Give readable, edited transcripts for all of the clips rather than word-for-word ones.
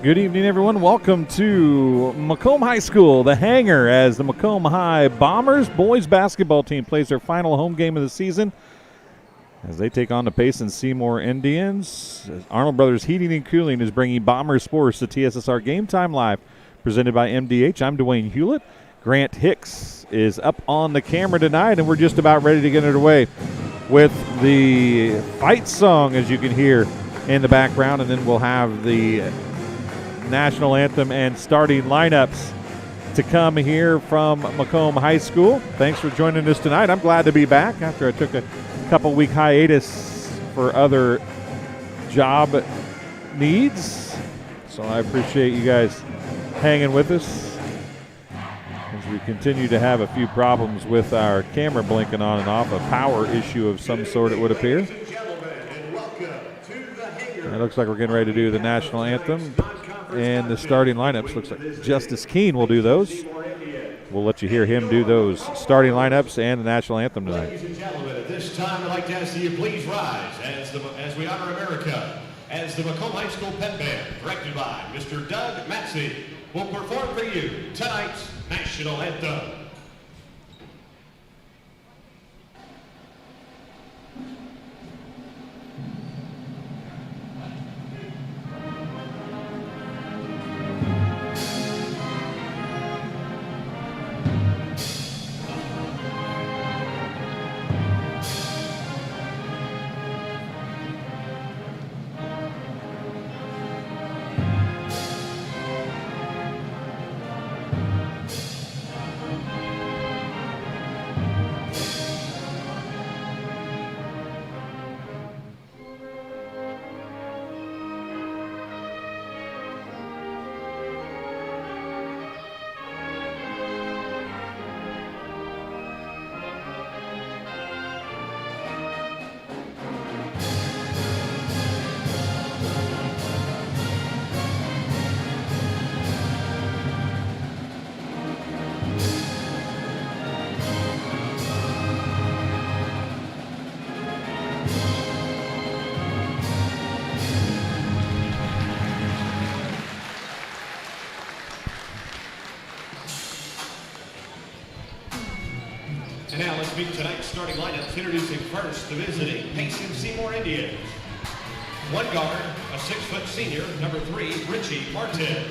Good evening, everyone. Welcome to Macomb High School, the hangar, as the Macomb High Bombers boys basketball team plays their final home game of the season as they take on the Payson-Seymour Indians. Arnold Brothers Heating and Cooling is bringing Bomber Sports to TSSR Game Time Live, presented by MDH. I'm Dwayne Hulett. Grant Hicks is up on the camera tonight, and we're just about ready to get underway with the fight song, as you can hear in the background, and then we'll have the national anthem and starting lineups to come here from Macomb High School. Thanks for joining us tonight. I'm glad to be back after I took a couple-week hiatus for other job needs. So I appreciate you guys hanging with us as we continue to have a few problems with our camera blinking on and off, a power issue of some sort, it would appear. It looks like we're getting ready to do the national anthem and the starting lineups. Looks like Justice Keene will do those. We'll let you hear him do those starting lineups and the national anthem tonight. Ladies and gentlemen, at this time I'd like to ask that you please rise as we honor America, as the Macomb High School Pep Band, directed by Mr. Doug Matsey, will perform for you tonight's national anthem. And now let's meet tonight's starting lineups, introducing first the visiting Payson-Seymour Indians. One guard, a 6-foot senior, number 3, Richie Martin.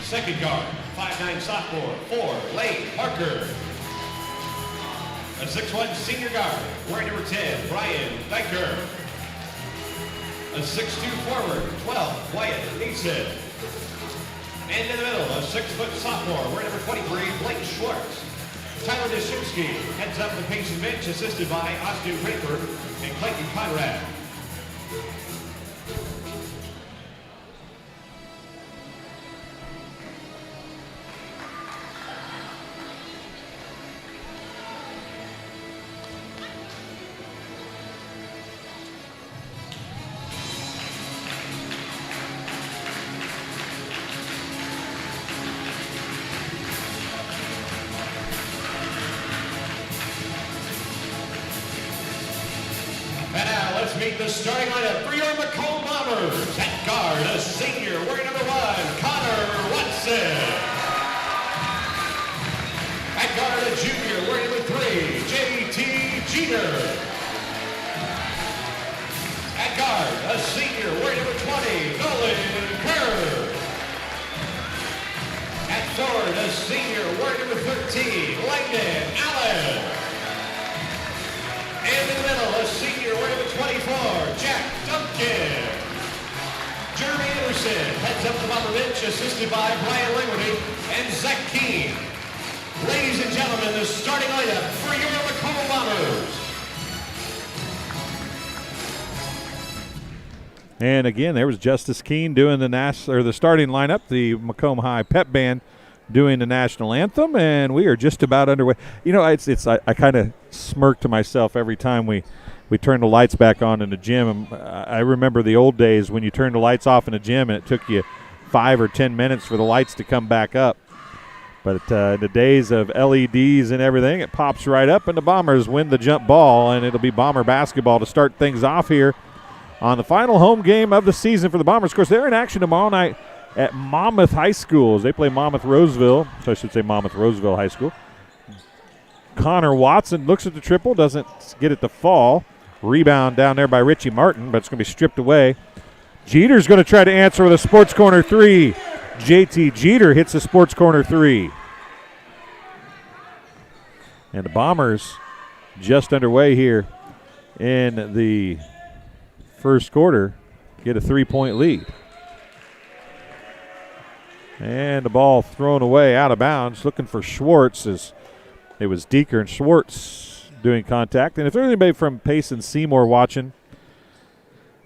Second guard, 5'9" sophomore, 4, Lane Parker. A 6'1" senior guard, wearing number 10, Brian Dyker. A 6'2" forward, 12, Wyatt Neeson. And in the middle, a 6-foot sophomore, wearing number 23, Blake Schwartz. Tyler Deshimsky heads up the Payson bench, assisted by Austin Draper and Clayton Conrad. Let's meet the starting lineup for your Macomb Bombers. At guard, a senior, wearing number 1, Connor Watson. At guard, a junior, wearing number 3, J.T. Jeter. At guard, a senior, wearing number 20, Nolan Kerr. At forward, a senior, wearing number 13, Langdon Allen. And in the middle, a senior, wearing number 24, Jack Duncan. Jeremy Anderson heads up the Bomber bench, assisted by Brian Langworthy and Zach Keene. Ladies and gentlemen, the starting lineup for your Macomb Bombers. And again, there was Justice Keene doing the starting lineup, the Macomb High Pep Band doing the national anthem, and we are just about underway. You know, I kind of smirk to myself every time we turn the lights back on in the gym. I remember the old days when you turned the lights off in the gym and it took you 5 or 10 minutes for the lights to come back up. But in the days of LEDs and everything, it pops right up, and the Bombers win the jump ball, and it'll be Bomber basketball to start things off here on the final home game of the season for the Bombers. Of course, they're in action tomorrow night at Monmouth High School as they play Monmouth-Roseville. So I should say Monmouth-Roseville High School. Connor Watson looks at the triple, doesn't get it to fall. Rebound down there by Richie Martin, but it's going to be stripped away. Jeter's going to try to answer with a sports corner three. JT Jeter hits the sports corner three. And the Bombers just underway here in the first quarter get a 3-point lead. And the ball thrown away out of bounds, looking for Schwartz as it was Deeker and Schwartz doing contact. And if there's anybody from Payson-Seymour watching,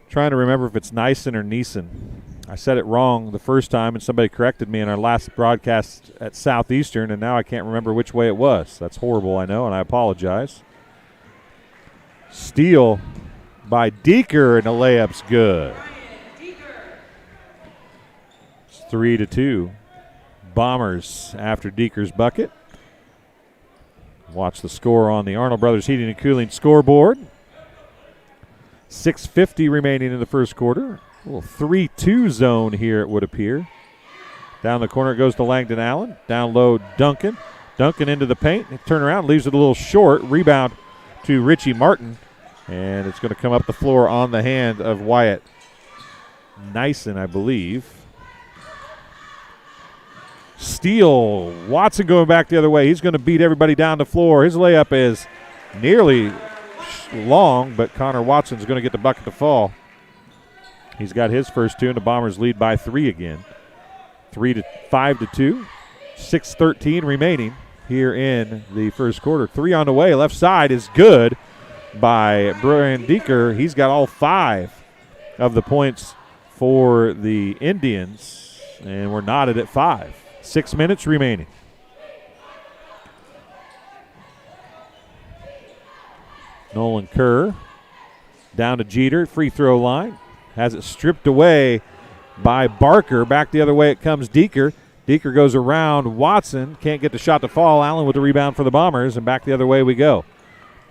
trying to remember if it's Nyson or Neeson. I said it wrong the first time, and somebody corrected me in our last broadcast at Southeastern, and now I can't remember which way it was. That's horrible, I know, and I apologize. Steal by Deeker, and the layup's good. It's 3-2. Bombers after Deeker's bucket. Watch the score on the Arnold Brothers Heating and Cooling scoreboard. 6:50 remaining in the first quarter. A little 3-2 zone here, it would appear. Down the corner it goes to Langdon Allen. Down low, Duncan. Duncan into the paint. Turn around, leaves it a little short. Rebound to Richie Martin. And it's going to come up the floor on the hand of Wyatt Nyson, I believe. Steal. Watson going back the other way. He's going to beat everybody down the floor. His layup is nearly long, but Connor Watson's going to get the bucket to fall. He's got his first two, and the Bombers lead by 3 again. 5-2. 6:13 remaining here in the first quarter. 3 on the way. Left side is good by Brian Deeker. He's got all 5 of the points for the Indians, and we're knotted at 5. 6 minutes remaining. Nolan Kerr down to Jeter, free throw line. Has it stripped away by Barker. Back the other way it comes Deeker. Deeker goes around Watson. Can't get the shot to fall. Allen with the rebound for the Bombers, and back the other way we go.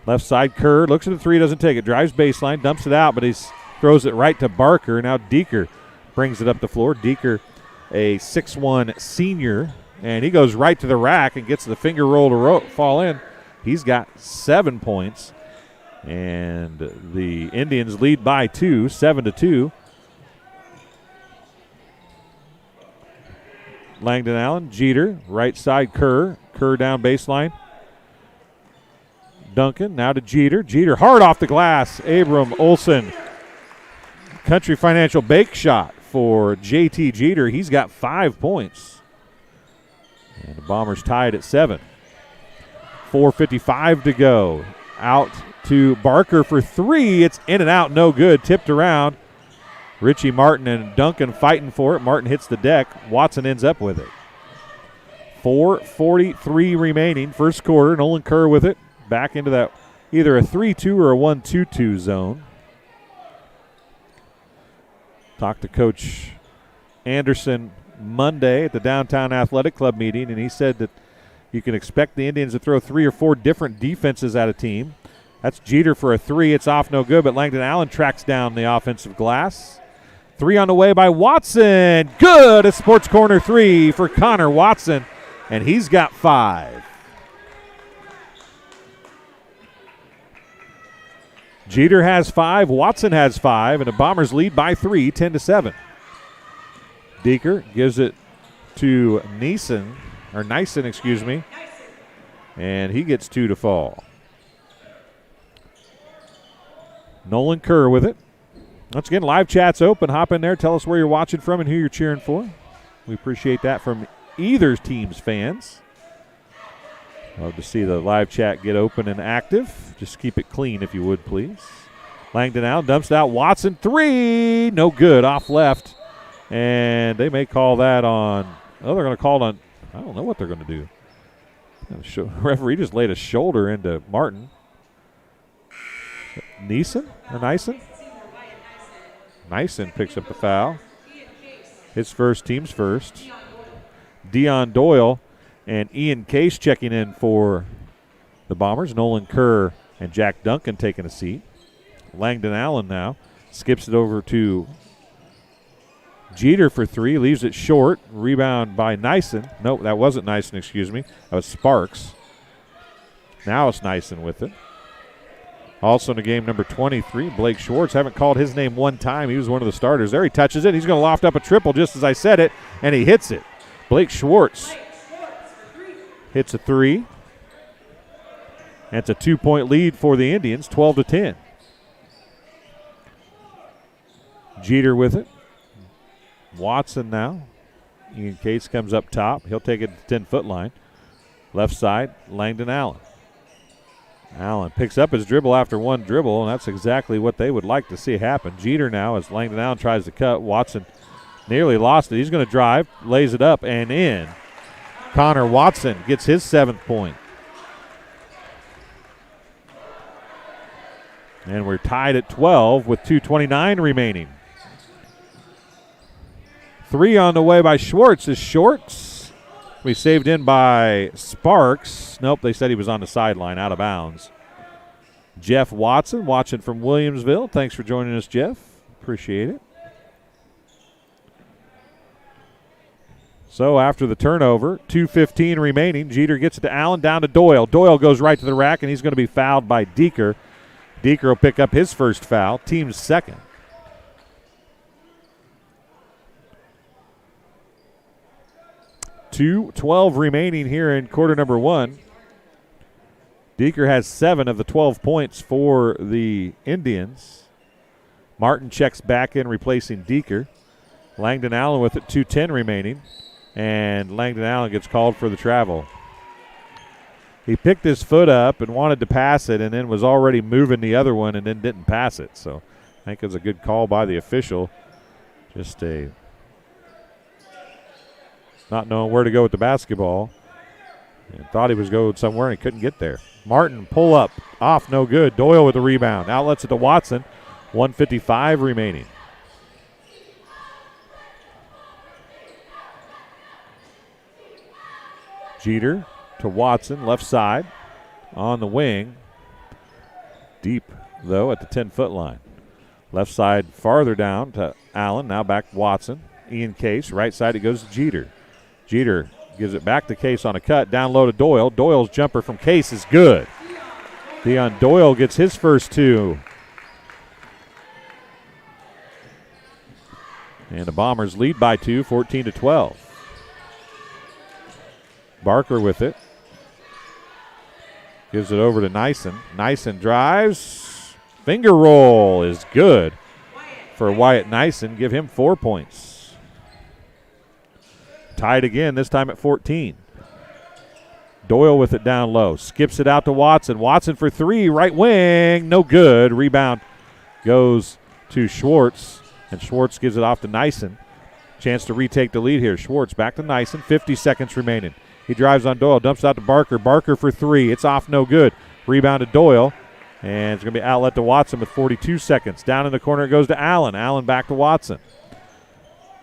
Left side, Kerr looks at the three, doesn't take it. Drives baseline, dumps it out, but he throws it right to Barker. Now Deeker brings it up the floor. Deeker, a 6'1 senior, and he goes right to the rack and gets the finger roll to fall in. He's got 7 points. And the Indians lead by 2, 7-2. Langdon Allen, Jeter, right side Kerr. Kerr down baseline. Duncan, now to Jeter. Jeter hard off the glass. Abram Olsen. Country Financial bake shot for JT Jeter. He's got 5 points. And the Bombers tied at 7. 4:55 to go. Out to Barker for 3. It's in and out, no good. Tipped around. Richie Martin and Duncan fighting for it. Martin hits the deck. Watson ends up with it. 4:43 remaining. First quarter. Nolan Kerr with it. Back into that either a 3-2 or a 1-2-2 zone. Talked to Coach Anderson Monday at the Downtown Athletic Club meeting, and he said that you can expect the Indians to throw 3 or 4 different defenses at a team. That's Jeter for a 3. It's off, no good, but Langdon Allen tracks down the offensive glass. 3 on the way by Watson. Good. A sports corner 3 for Connor Watson, and he's got 5. Jeter has 5. Watson has 5, and the Bombers lead by 3, 10-7. Deeker gives it to Nyson, and he gets 2 to fall. Nolan Kerr with it. Once again, live chat's open. Hop in there. Tell us where you're watching from and who you're cheering for. We appreciate that from either team's fans. Love to see the live chat get open and active. Just keep it clean if you would, please. Langdon Allen dumps it out. Watson, 3. No good. Off left. And they may call that on. Oh, they're going to call it on. I don't know what they're going to do. The referee just laid a shoulder into Martin. Nyson? Nyson picks up the foul. His first, team's first. Dion Doyle and Ian Case checking in for the Bombers. Nolan Kerr and Jack Duncan taking a seat. Langdon Allen now Skips it over to Jeter for three. Leaves it short. Rebound by Nyson. Nope, that wasn't Nyson, excuse me. That was Sparks. Now it's Nyson with it. Also in the game, number 23, Blake Schwartz. Haven't called his name one time. He was one of the starters. There he touches it. He's going to loft up a triple just as I said it, and he hits it. Blake Schwartz hits a three. That's a 2-point lead for the Indians, 12-10. Jeter with it. Watson now. Ian Case comes up top. He'll take it to the 10-foot line. Left side, Langdon Allen. Allen picks up his dribble after one dribble, and that's exactly what they would like to see happen. Jeter now, as Langdon Allen tries to cut. Watson nearly lost it. He's going to drive, lays it up, and in. Connor Watson gets his 7th point. And we're tied at 12 with 2:29 remaining. Three on the way by Schwartz. Is Schwartz? We saved in by Sparks. Nope, they said he was on the sideline, out of bounds. Jeff Watson watching from Williamsville. Thanks for joining us, Jeff. Appreciate it. So after the turnover, 2:15 remaining. Jeter gets it to Allen, down to Doyle. Doyle goes right to the rack, and he's going to be fouled by Deeker. Deeker will pick up his first foul, team's second. 2:12 remaining here in quarter number one. Deeker has 7 of the 12 points for the Indians. Martin checks back in, replacing Deeker. Langdon Allen with it, 2:10 remaining. And Langdon Allen gets called for the travel. He picked his foot up and wanted to pass it and then was already moving the other one and then didn't pass it. So I think it was a good call by the official. Just a not knowing where to go with the basketball. And thought he was going somewhere and he couldn't get there. Martin pull up, off, no good. Doyle with the rebound. Outlets it to Watson. 1:55 remaining. Jeter to Watson, left side, on the wing. Deep, though, at the 10-foot line. Left side farther down to Allen, now back to Watson. Ian Case, right side it goes to Jeter. Jeter gives it back to Case on a cut, down low to Doyle. Doyle's jumper from Case is good. Deion Doyle gets his first 2. And the Bombers lead by 2, 14-12. Barker with it. Gives it over to Nyson. Nyson drives. Finger roll is good for Wyatt Nyson. Give him 4 points. Tied again, this time at 14. Doyle with it down low. Skips it out to Watson. Watson for 3, right wing. No good. Rebound goes to Schwartz. And Schwartz gives it off to Nyson. Chance to retake the lead here. Schwartz back to Nyson. 50 seconds remaining. He drives on Doyle. Dumps out to Barker. Barker for 3. It's off, no good. Rebound to Doyle. And it's going to be outlet to Watson with 42 seconds. Down in the corner it goes to Allen. Allen back to Watson.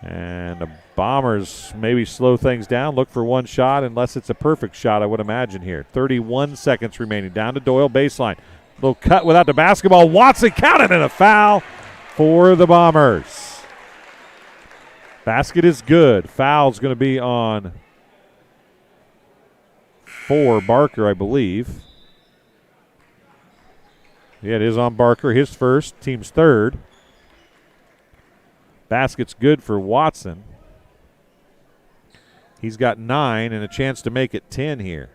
And the Bombers maybe slow things down. Look for one shot unless it's a perfect shot, I would imagine here. 31 seconds remaining. Down to Doyle, baseline. Little cut without the basketball. Watson counted and a foul for the Bombers. Basket is good. Foul's going to be on for Barker, I believe. Yeah, it is on Barker. His first, team's third. Basket's good for Watson. He's got 9 and a chance to make it 10 here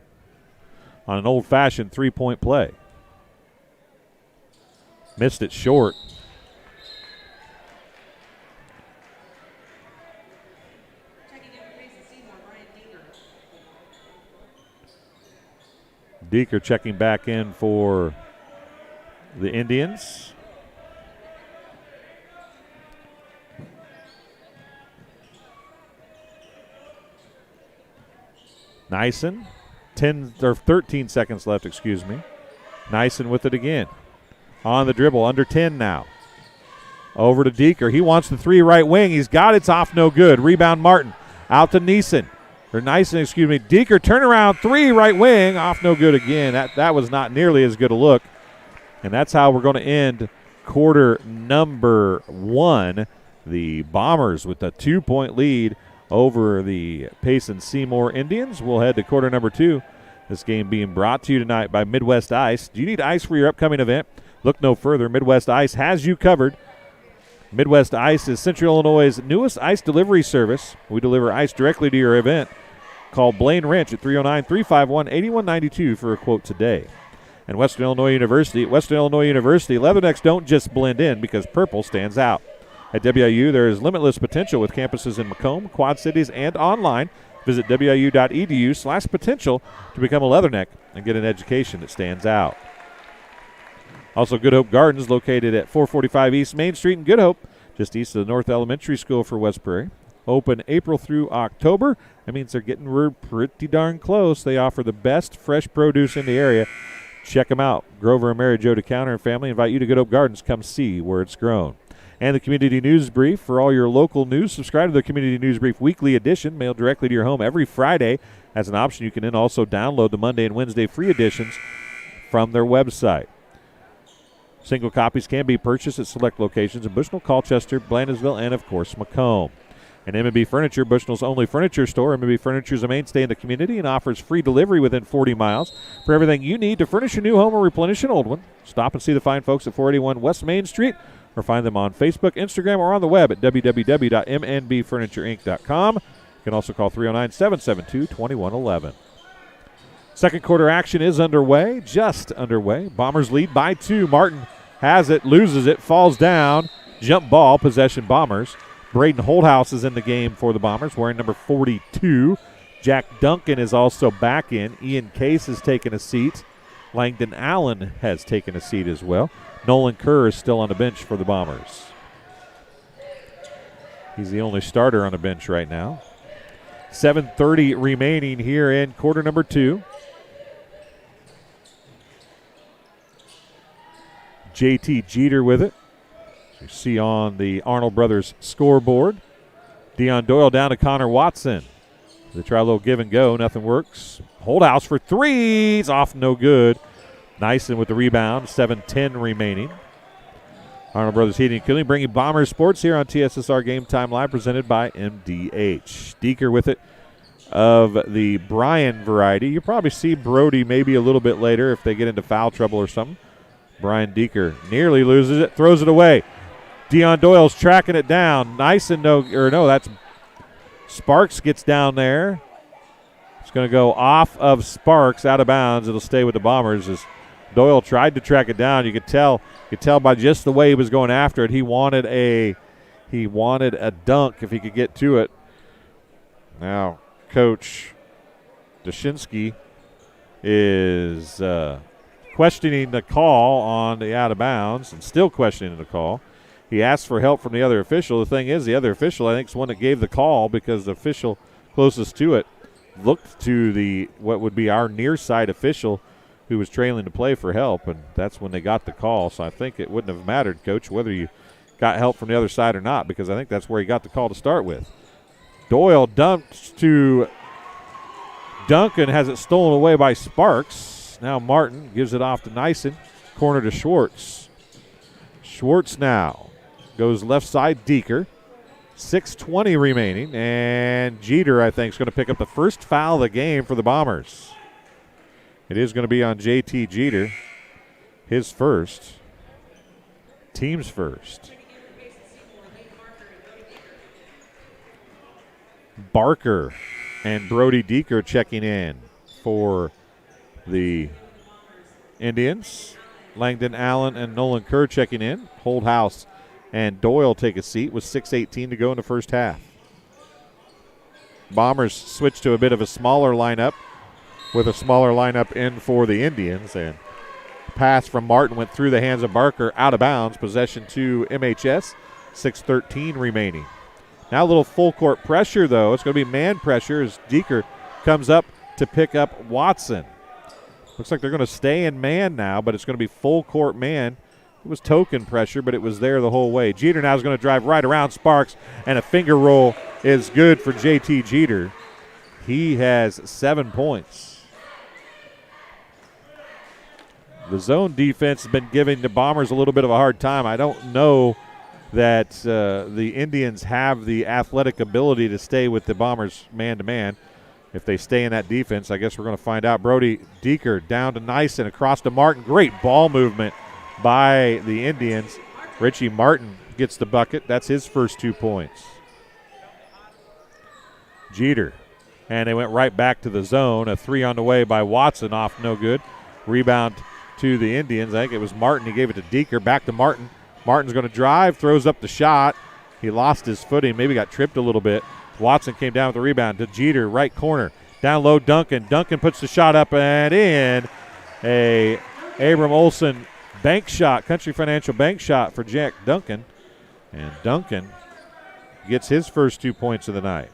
on an old-fashioned three-point play. Missed it short. Deeker checking back in for the Indians. Nyson, 13 seconds left, excuse me. Nyson with it again. On the dribble, under 10 now. Over to Deeker. He wants the 3 right wing. He's got it. It's off, no good. Rebound Martin. Out to Nyson. Deeker, turnaround 3 right wing. Off, no good again. That was not nearly as good a look. And that's how we're going to end quarter number 1. The Bombers with a 2-point lead over the Payson-Seymour Indians. We'll head to quarter number 2. This game being brought to you tonight by Midwest Ice. Do you need ice for your upcoming event? Look no further. Midwest Ice has you covered. Midwest Ice is Central Illinois' newest ice delivery service. We deliver ice directly to your event. Call Blaine Wrench at 309-351-8192 for a quote today. And Western Illinois University. At Western Illinois University, Leathernecks don't just blend in because purple stands out. At WIU, there is limitless potential with campuses in Macomb, Quad Cities, and online. Visit wiu.edu/potential to become a Leatherneck and get an education that stands out. Also, Good Hope Gardens, located at 445 East Main Street in Good Hope, just east of the North Elementary School for West Prairie. Open April through October. That means they're getting pretty darn close. They offer the best fresh produce in the area. Check them out. Grover and Mary Jo DeCounter and family invite you to Good Hope Gardens. Come see where it's grown. And the Community News Brief for all your local news. Subscribe to the Community News Brief weekly edition, mailed directly to your home every Friday. As an option, you can then also download the Monday and Wednesday free editions from their website. Single copies can be purchased at select locations in Bushnell, Colchester, Blandesville, and, of course, Macomb. And M&B Furniture, Bushnell's only furniture store. M&B Furniture is a mainstay in the community and offers free delivery within 40 miles for everything you need to furnish your new home or replenish an old one. Stop and see the fine folks at 481 West Main Street, or find them on Facebook, Instagram, or on the web at www.mnbfurnitureinc.com. You can also call 309-772-2111. Second quarter action is underway, just underway. Bombers lead by 2. Martin has it, loses it, falls down. Jump ball, possession Bombers. Braden Holdhouse is in the game for the Bombers, wearing number 42. Jack Duncan is also back in. Ian Case has taken a seat. Langdon Allen has taken a seat as well. Nolan Kerr is still on the bench for the Bombers. He's the only starter on the bench right now. 7:30 remaining here in quarter number 2. JT Jeter with it. You see on the Arnold Brothers scoreboard. Deion Doyle down to Connor Watson. They try a little give and go. Nothing works. Holdhouse for 3. It's off, no good. Nyson with the rebound. 7:10 remaining. Arnold Brothers Heating and Cooling bringing Bombers Sports here on TSSR Game Time Live, presented by MDH. Deeker with it of the Bryan variety. You'll probably see Brody maybe a little bit later if they get into foul trouble or something. Brian Deeker nearly loses it, throws it away. Deion Doyle's tracking it down. Nyson, that's Sparks gets down there. It's going to go off of Sparks, out of bounds. It'll stay with the Bombers as Doyle tried to track it down. You could tell by just the way he was going after it. He wanted a dunk if he could get to it. Now, Coach Dashinsky is questioning the call on the out of bounds and still questioning the call. He asked for help from the other official. The thing is, the other official, I think, is one that gave the call because the official closest to it looked to what would be our near side official who was trailing to play for help, and that's when they got the call. So I think it wouldn't have mattered, Coach, whether you got help from the other side or not, because I think that's where he got the call to start with. Doyle dumps to Duncan, has it stolen away by Sparks. Now Martin gives it off to Nyson, corner to Schwartz. Schwartz now goes left side, Deeker. 6:20 remaining, and Jeter, I think, is going to pick up the first foul of the game for the Bombers. It is going to be on JT Jeter, his first, team's first. Barker and Brody Deeker checking in for the Indians. Langdon Allen and Nolan Kerr checking in. Holdhouse and Doyle take a seat with 6:18 to go in the first half. Bombers switch to a bit of a smaller lineup with a smaller lineup in for the Indians. And pass from Martin went through the hands of Barker, out of bounds. Possession to MHS. 6:13 remaining. Now a little full court pressure, though. It's going to be man pressure as Deeker comes up to pick up Watson. Looks like they're going to stay in man now, but it's going to be full court man. It was token pressure, but it was there the whole way. Jeter now is going to drive right around Sparks, and a finger roll is good for JT Jeter. He has 7 points. The zone defense has been giving the Bombers a little bit of a hard time. I don't know that the Indians have the athletic ability to stay with the Bombers man-to-man. If they stay in that defense, I guess we're going to find out. Brody Deeker down to Nyson, across to Martin. Great ball movement by the Indians. Richie Martin gets the bucket. That's his first 2 points. Jeter. And they went right back to the zone. A three on the way by Watson, off no good. Rebound to the Indians. I think it was Martin. He gave it to Deeker. Back to Martin. Martin's going to drive, throws up the shot. He lost his footing, maybe got tripped a little bit. Watson came down with the rebound to Jeter, right corner. Down low, Duncan. Duncan puts the shot up and in. A Abram Olsen bank shot, Country Financial bank shot for Jack Duncan. And Duncan gets his first 2 points of the night.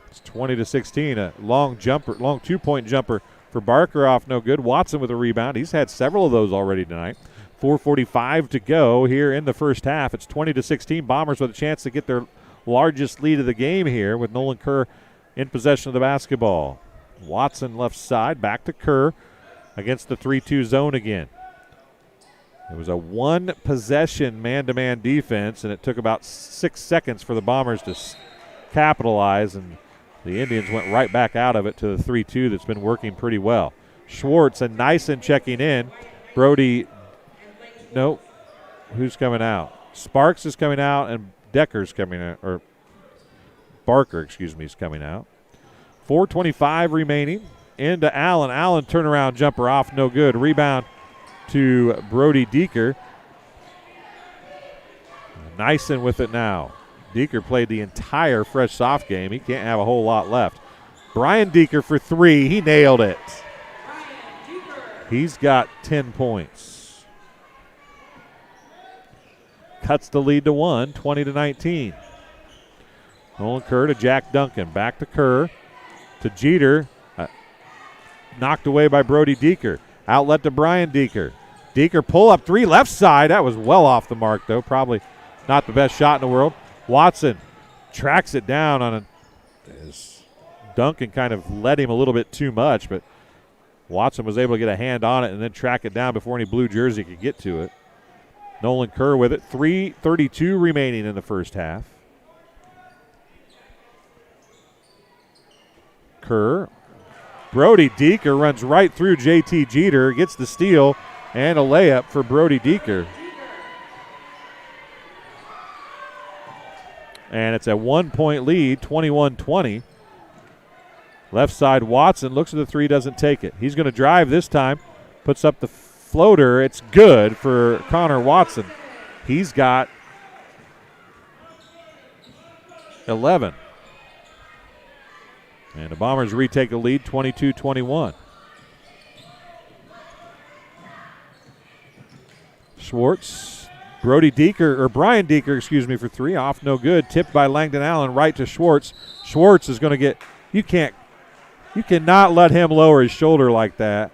It's 20-16, a long jumper, long 2-point jumper for Barker, off no good. Watson with a rebound. He's had several of those already tonight. 4:45 to go here in the first half. It's 20-16. Bombers with a chance to get their largest lead of the game here with Nolan Kerr in possession of the basketball. Watson left side, back to Kerr against the 3-2 zone again. It was a one-possession man-to-man defense, and it took about 6 seconds for the Bombers to capitalize, and the Indians went right back out of it to the 3-2 that's been working pretty well. Schwartz and Nyson checking in. Brody, no, who's coming out? Sparks is coming out, and Decker's coming out, or Barker, excuse me, is coming out. 4:25 remaining. Into Allen. Allen turnaround jumper off, no good. Rebound to Brody Deeker. Nyson with it now. Deeker played the entire fresh soft game. He can't have a whole lot left. Brian Deeker for three. He nailed it. He's got 10 points. Cuts the lead to 1, 20-19. Nolan Kerr to Jack Duncan. Back to Kerr. To Jeter. Knocked away by Brody Deeker. Outlet to Brian Deeker. Deeker pull up three left side. That was well off the mark, though. Probably not the best shot in the world. Watson tracks it down on Duncan kind of led him a little bit too much, but Watson was able to get a hand on it and then track it down before any blue jersey could get to it. Nolan Kerr with it. 3:32 remaining in the first half. Kerr. Brody Deeker runs right through JT Jeter, gets the steal, and a layup for Brody Deeker. And it's a 1-point lead, 21-20. Left side, Watson looks at the three, doesn't take it. He's going to drive this time, puts up the floater. It's good for Connor Watson. He's got 11. And the Bombers retake the lead, 22-21. Schwartz, Brody Deeker, or Brian Deeker, excuse me, for three. Off no good. Tipped by Langdon Allen right to Schwartz. Schwartz is going to get, you cannot let him lower his shoulder like that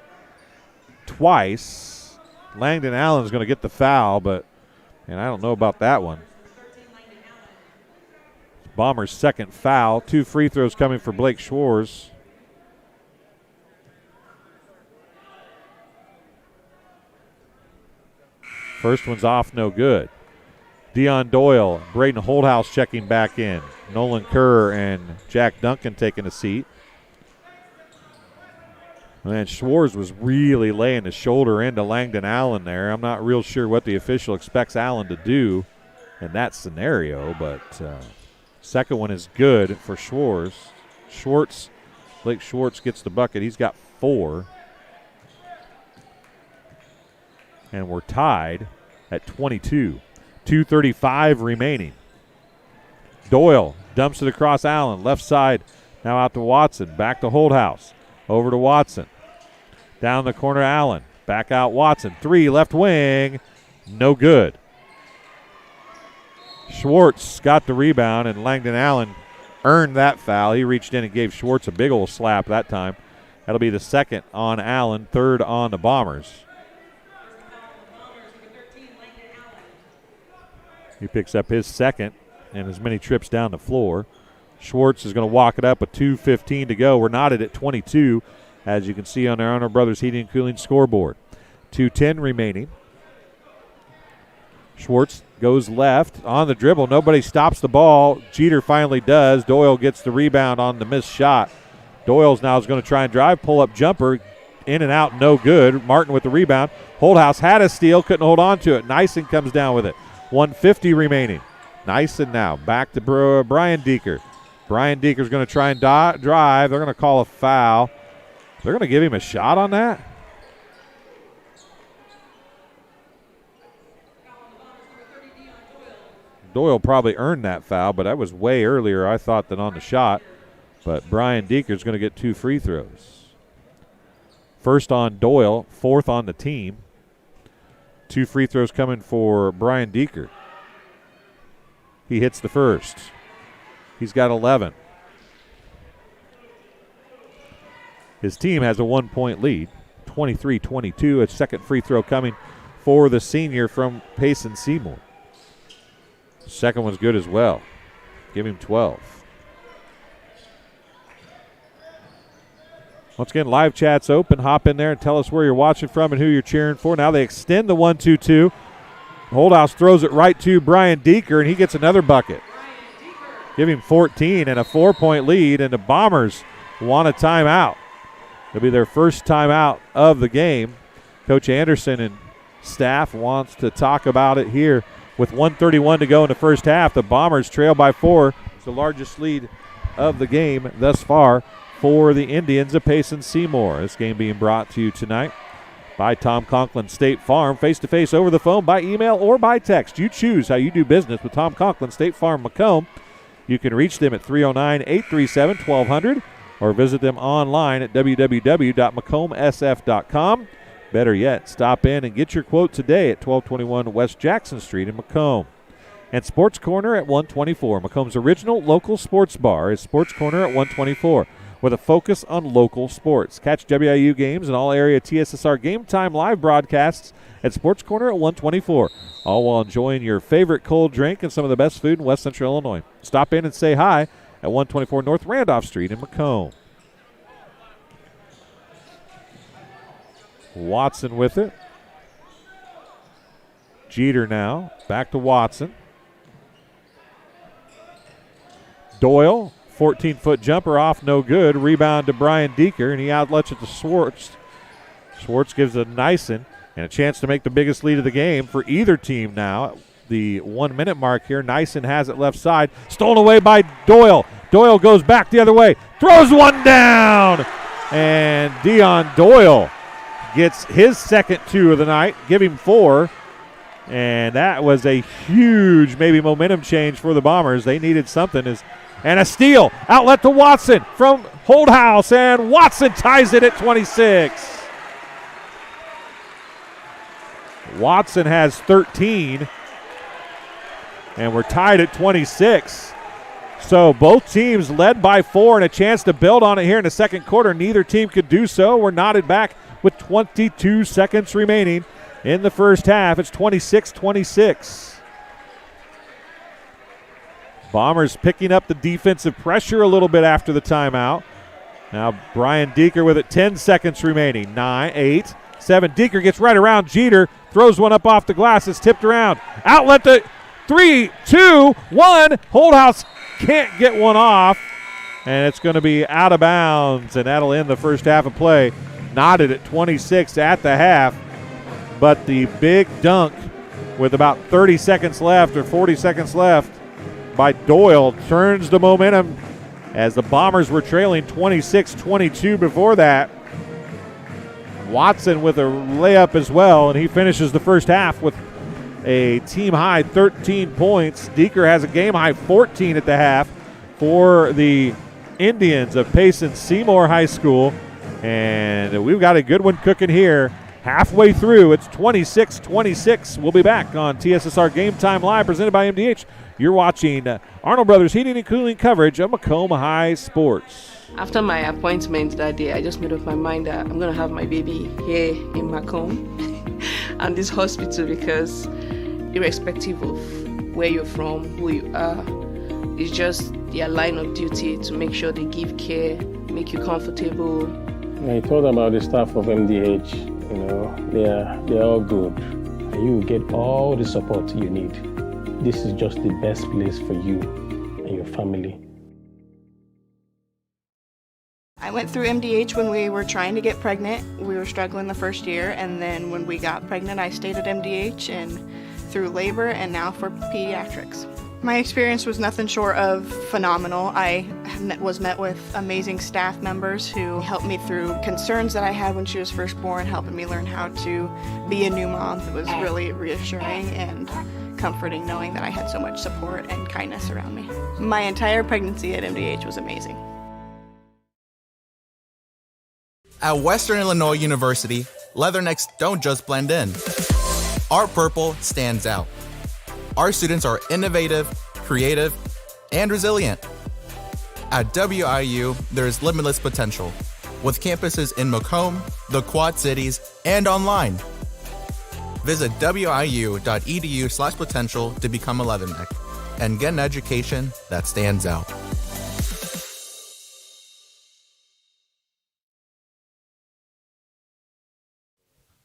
twice. Langdon Allen's going to get the foul, and I don't know about that one. Bombers' second foul. 2 free throws coming for Blake Schwartz. First one's off, no good. Dion Doyle, Braden Holdhouse checking back in. Nolan Kerr and Jack Duncan taking a seat. And Schwartz was really laying the shoulder into Langdon Allen there. I'm not real sure what the official expects Allen to do in that scenario, but second one is good for Schwartz. Blake Schwartz gets the bucket. He's got 4. And we're tied at 22. 2:35 remaining. Doyle dumps it across Allen. Left side now out to Watson. Back to Holdhouse. Over to Watson. Down the corner, Allen. Back out Watson. 3 left wing. No good. Schwartz got the rebound, and Langdon Allen earned that foul. He reached in and gave Schwartz a big old slap that time. That'll be the second on Allen, third on the Bombers. He picks up his second and as many trips down the floor. Schwartz is going to walk it up with 2:15 to go. We're knotted at 22, as you can see on our Arnold Brothers Heating and Cooling scoreboard. 2:10 remaining. Schwartz goes left on the dribble. Nobody stops the ball. Jeter finally does. Doyle gets the rebound on the missed shot. Doyle's now is going to try and drive, pull-up jumper, in and out, no good. Martin with the rebound. Holdhouse had a steal, couldn't hold on to it. Nyson comes down with it. 1:50 remaining. Nyson now back to Brian Deeker. Brian Deeker's going to try and drive. They're going to call a foul. They're going to give him a shot on that. Doyle probably earned that foul, but that was way earlier, I thought, than on the shot. But Brian Deeker's going to get 2 free throws. First on Doyle, 4th on the team. 2 free throws coming for Brian Deeker. He hits the first. He's got 11. His team has a 1-point lead, 23-22. A second free throw coming for the senior from Payson-Seymour. Second one's good as well. Give him 12. Once again, live chat's open. Hop in there and tell us where you're watching from and who you're cheering for. Now they extend the 1-2-2. Holdhouse throws it right to Brian Deeker, and he gets another bucket. Give him 14 and a 4-point lead, and the Bombers want a timeout. It'll be their first timeout of the game. Coach Anderson and staff wants to talk about it here. With 1:31 to go in the first half, the Bombers trail by 4. It's the largest lead of the game thus far for the Indians of Payson-Seymour. This game being brought to you tonight by Tom Conklin State Farm, face-to-face, over the phone, by email, or by text. You choose how you do business with Tom Conklin State Farm Macomb. You can reach them at 309-837-1200 or visit them online at www.macombsf.com. Better yet, stop in and get your quote today at 1221 West Jackson Street in Macomb. And Sports Corner at 124. Macomb's original local sports bar is Sports Corner at 124 with a focus on local sports. Catch WIU games and all area TSSR Game Time live broadcasts at Sports Corner at 124, all while enjoying your favorite cold drink and some of the best food in West Central Illinois. Stop in and say hi at 124 North Randolph Street in Macomb. Watson with it. Jeter now. Back to Watson. Doyle, 14-foot jumper off, no good. Rebound to Brian Deeker, and he outlets it to Schwartz. Schwartz gives a Nyson, and a chance to make the biggest lead of the game for either team now. The 1-minute mark here. Nyson has it left side. Stolen away by Doyle. Doyle goes back the other way. Throws one down. And Dion Doyle gets his second 2 of the night. Give him 4. And that was a huge maybe momentum change for the Bombers. They needed something. And a steal. Outlet to Watson from Holdhouse. And Watson ties it at 26. Watson has 13. And we're tied at 26. So both teams led by 4 and a chance to build on it here in the second quarter. Neither team could do so. We're knotted back with 22 seconds remaining in the first half. It's 26-26. Bombers picking up the defensive pressure a little bit after the timeout. Now Brian Deeker with it, 10 seconds remaining. 9, 8, 7. Deeker gets right around Jeter, throws one up off the glass. It's tipped around. Outlet to 3, 2, 1. Holdhouse can't get one off, and it's going to be out of bounds, and that'll end the first half of play. Knotted at 26 at the half, but the big dunk with about 30 seconds left or 40 seconds left by Doyle turns the momentum as the Bombers were trailing 26-22 before that. Watson with a layup as well, and he finishes the first half with a team-high 13 points. Deeker has a game-high 14 at the half for the Indians of Payson-Seymour High School. And we've got a good one cooking here. Halfway through, it's 26-26. We'll be back on TSSR Game Time Live, presented by MDH. You're watching Arnold Brothers Heating and Cooling coverage of Macomb High Sports. After my appointment that day, I just made up my mind that I'm going to have my baby here in Macomb and this hospital, because irrespective of where you're from, who you are, it's just their line of duty to make sure they give care, make you comfortable, I told them about the staff of MDH. You know, they're all good. And you will get all the support you need. This is just the best place for you and your family. I went through MDH when we were trying to get pregnant. We were struggling the first year, and then when we got pregnant, I stayed at MDH and through labor and now for pediatrics. My experience was nothing short of phenomenal. I was met with amazing staff members who helped me through concerns that I had when she was first born, helping me learn how to be a new mom. It was really reassuring and comforting knowing that I had so much support and kindness around me. My entire pregnancy at MDH was amazing. At Western Illinois University, leathernecks don't just blend in. Our purple stands out. Our students are innovative, creative, and resilient. At WIU, there is limitless potential, with campuses in Macomb, the Quad Cities, and online. Visit wiu.edu/potential to become a leatherneck and get an education that stands out.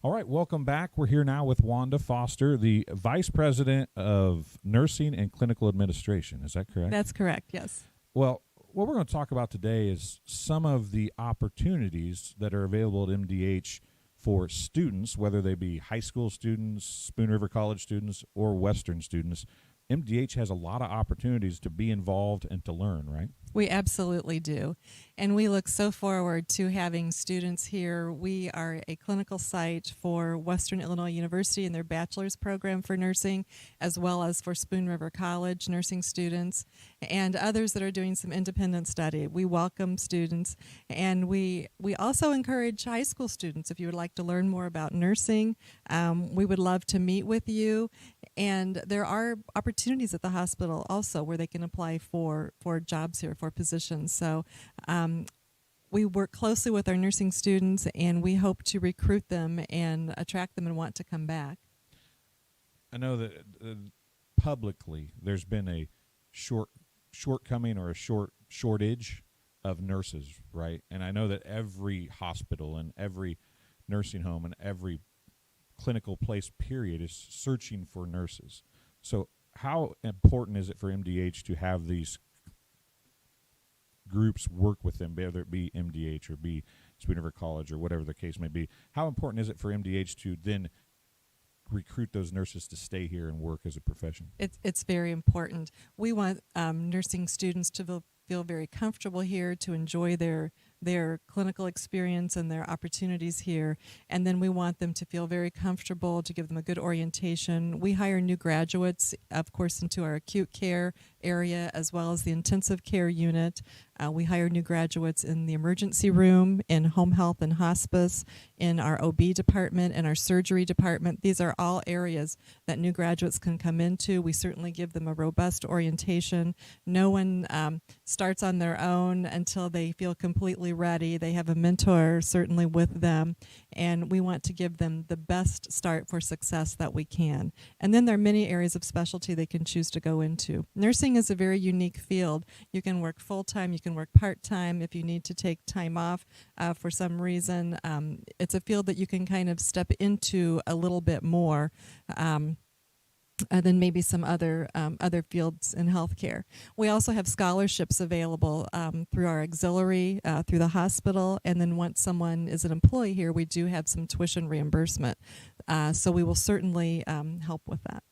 All right, welcome back. We're here now with Wanda Foster, the Vice President of Nursing and Clinical Administration. Is that correct? That's correct, yes. Well, what we're going to talk about today is some of the opportunities that are available at MDH for students, whether they be high school students, Spoon River College students, or Western students. MDH has a lot of opportunities to be involved and to learn, right? We absolutely do. And we look so forward to having students here. We are a clinical site for Western Illinois University and their bachelor's program for nursing, as well as for Spoon River College nursing students and others that are doing some independent study. We welcome students, and we also encourage high school students. If you would like to learn more about nursing, we would love to meet with you. And there are opportunities at the hospital also where they can apply for jobs here, for positions. So we work closely with our nursing students, and we hope to recruit them and attract them and want to come back. I know that publicly there's been a shortcoming or a shortage of nurses, right? And I know that every hospital and every nursing home and every clinical place period is searching for nurses. So how important is it for MDH to have these groups work with them, whether it be MDH or be Spoon River College or whatever the case may be? How important is it for MDH to then recruit those nurses to stay here and work as a profession? It's very important. We want nursing students to feel very comfortable here, to enjoy their clinical experience and their opportunities here. And then we want them to feel very comfortable, to give them a good orientation. We hire new graduates, of course, into our acute care area as well as the intensive care unit. We hire new graduates in the emergency room, in home health and hospice, in our OB department, and our surgery department. These are all areas that new graduates can come into. We certainly give them a robust orientation. No one starts on their own until they feel completely ready. They have a mentor certainly with them, and we want to give them the best start for success that we can. And then there are many areas of specialty they can choose to go into. Nursing is a very unique field. You can work full-time, you can work part-time if you need to take time off for some reason. It's a field that you can kind of step into a little bit more than maybe some other fields in healthcare. We also have scholarships available through our auxiliary, through the hospital, and then once someone is an employee here, we do have some tuition reimbursement. So we will certainly help with that.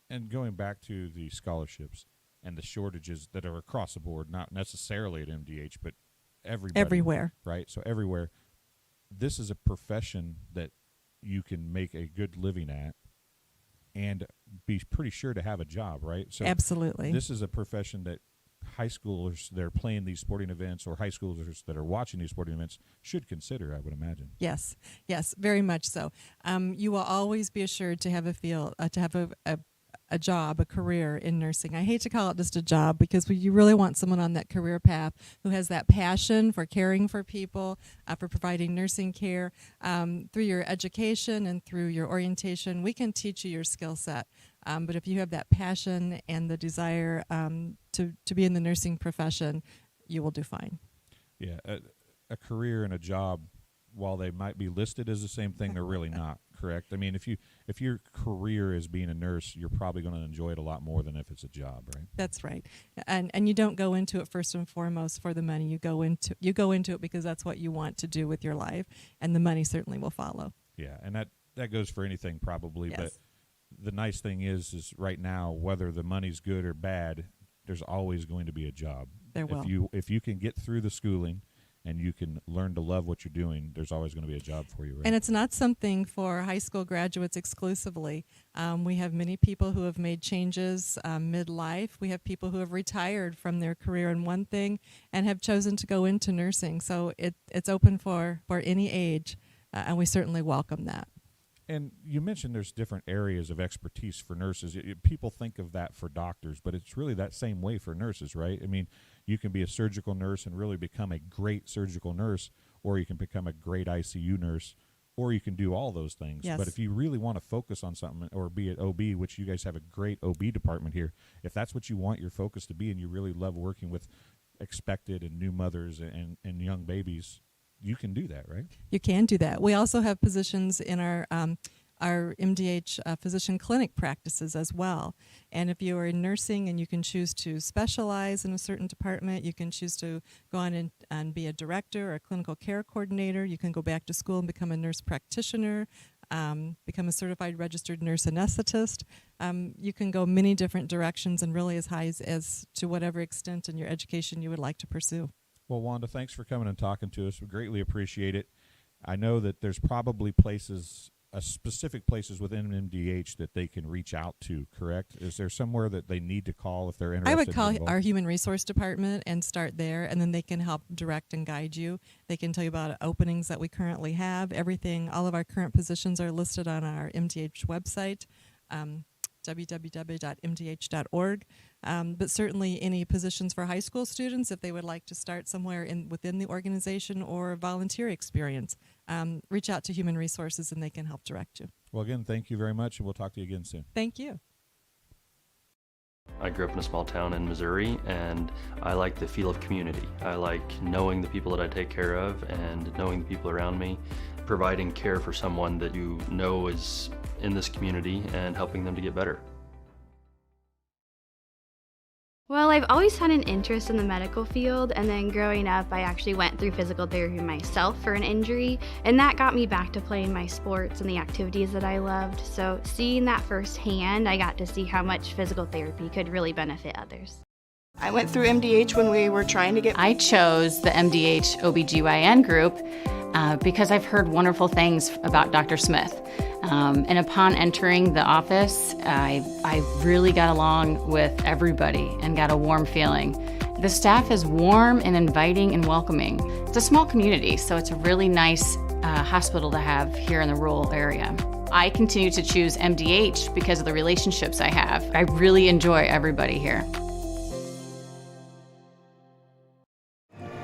And going back to the scholarships and the shortages that are across the board, not necessarily at MDH, but everywhere. Right? So everywhere. This is a profession that you can make a good living at and be pretty sure to have a job, right? So absolutely. This is a profession that high schoolers that are playing these sporting events or high schoolers that are watching these sporting events should consider, I would imagine. Yes, very much so. You will always be assured to have a job, a career in nursing. I hate to call it just a job because you really want someone on that career path who has that passion for caring for people, for providing nursing care. Through your education and through your orientation, we can teach you your skill set. But if you have that passion and the desire to be in the nursing profession, you will do fine. Yeah. a career and a job, while they might be listed as the same thing, they're really not, correct? I mean, if your career is being a nurse, you're probably going to enjoy it a lot more than if it's a job, right? That's right. And you don't go into it first and foremost for the money. You go into it because that's what you want to do with your life, and the money certainly will follow. Yeah, and that goes for anything probably, Yes. but the nice thing is right now, whether the money's good or bad, there's always going to be a job. There will. If you can get through the schooling and you can learn to love what you're doing, there's always going to be a job for you, right? And it's not something for high school graduates exclusively. We have many people who have made changes midlife. We have people who have retired from their career in one thing and have chosen to go into nursing. So it's open for any age, and we certainly welcome that. And you mentioned there's different areas of expertise for nurses. People think of that for doctors, but it's really that same way for nurses, right? I mean, you can be a surgical nurse and really become a great surgical nurse, or you can become a great ICU nurse, or you can do all those things. Yes. But if you really want to focus on something or be at OB, which you guys have a great OB department here, if that's what you want your focus to be and you really love working with expected and new mothers and young babies, you can do that, right? You can do that. We also have positions in our MDH physician clinic practices as well. And if you are in nursing and you can choose to specialize in a certain department, you can choose to go on and be a director or a clinical care coordinator. You can go back to school and become a nurse practitioner, become a certified registered nurse anesthetist. You can go many different directions and really as high as to whatever extent in your education you would like to pursue. Well, Wanda, thanks for coming and talking to us. We greatly appreciate it. I know that there's probably specific places within MDH that they can reach out to, correct? Is there somewhere that they need to call if they're interested? I would call in our human resource department and start there, and then they can help direct and guide you. They can tell you about openings that we currently have. All of our current positions are listed on our MDH website, www.mdh.org. But certainly any positions for high school students, if they would like to start somewhere within the organization or volunteer experience, reach out to Human Resources and they can help direct you. Well, again, thank you very much, and we'll talk to you again soon. Thank you. I grew up in a small town in Missouri, and I like the feel of community. I like knowing the people that I take care of and knowing the people around me, providing care for someone that you know is in this community and helping them to get better. Well, I've always had an interest in the medical field, and then growing up I actually went through physical therapy myself for an injury, and that got me back to playing my sports and the activities that I loved. So seeing that firsthand, I got to see how much physical therapy could really benefit others. I went through MDH when we were trying to get... I chose the MDH OBGYN group because I've heard wonderful things about Dr. Smith. And upon entering the office, I really got along with everybody and got a warm feeling. The staff is warm and inviting and welcoming. It's a small community, so it's a really nice hospital to have here in the rural area. I continue to choose MDH because of the relationships I have. I really enjoy everybody here.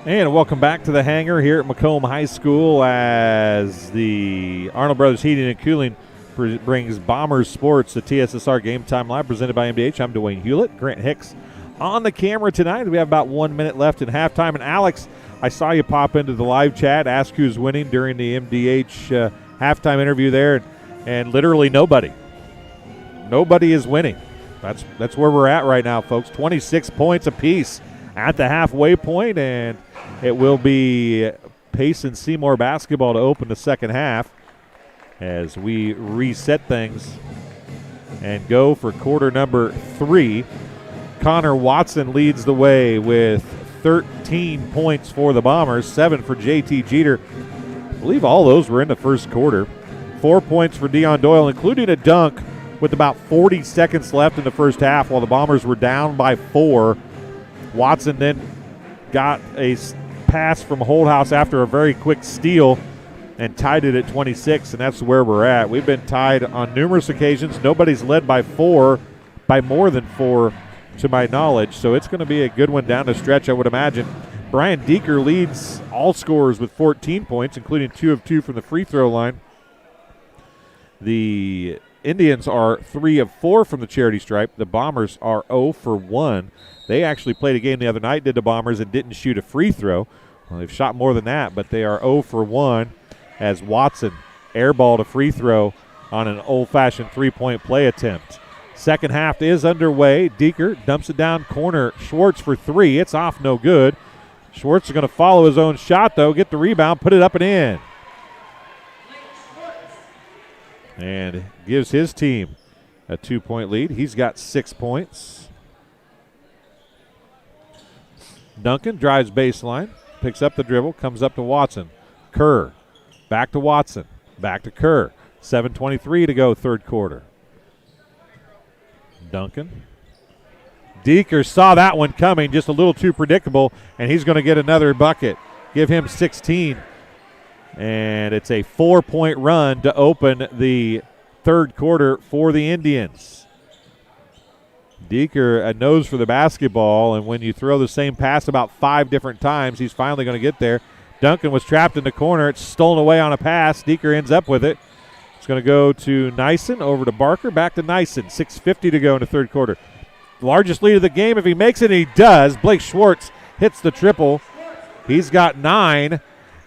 And welcome back to the hangar here at Macomb High School as the Arnold Brothers Heating and Cooling brings Bombers Sports, the TSSR Game Time Live presented by MDH. I'm Dwayne Hulett. Grant Hicks on the camera tonight. We have about 1 minute left in halftime. And Alex, I saw you pop into the live chat, ask who's winning during the MDH halftime interview there, and literally nobody. Nobody is winning. That's where we're at right now, folks. 26 points apiece at the halfway point, and it will be Payson-Seymour basketball to open the second half as we reset things and go for quarter number 3. Connor Watson leads the way with 13 points for the Bombers, 7 for JT Jeter. I believe all those were in the first quarter. 4 points for Dion Doyle, including a dunk with about 40 seconds left in the first half while the Bombers were down by 4. Watson then got a pass from Holdhouse after a very quick steal and tied it at 26, and that's where we're at. We've been tied on numerous occasions. Nobody's led by more than 4 to my knowledge, so it's going to be a good one down the stretch, I would imagine. Brian Deeker leads all scorers with 14 points, including 2 of 2 from the free throw line. The Indians are 3 of 4 from the charity stripe. The Bombers are 0 for 1. They actually played a game the other night, did the Bombers, and didn't shoot a free throw. Well, they've shot more than that, but they are 0 for 1 as Watson airballed a free throw on an old-fashioned three-point play attempt. Second half is underway. Deeker dumps it down corner. Schwartz for three. It's off, no good. Schwartz is going to follow his own shot, though, get the rebound, put it up and in. And gives his team a 2-point lead. He's got 6 points. Duncan drives baseline, picks up the dribble, comes up to Watson. Kerr, back to Watson, back to Kerr. 7:23 to go, third quarter. Duncan. Deeker saw that one coming, just a little too predictable, and he's going to get another bucket. Give him 16. And it's a 4-point run to open the third quarter for the Indians. Deeker a nose for the basketball, and when you throw the same pass about 5 different times, he's finally going to get there. Duncan was trapped in the corner. It's stolen away on a pass. Deeker ends up with it. It's going to go to Nyson, over to Barker, back to Nyson. 6:50 to go in the third quarter. Largest lead of the game. If he makes it, he does. Blake Schwartz hits the triple. He's got 9,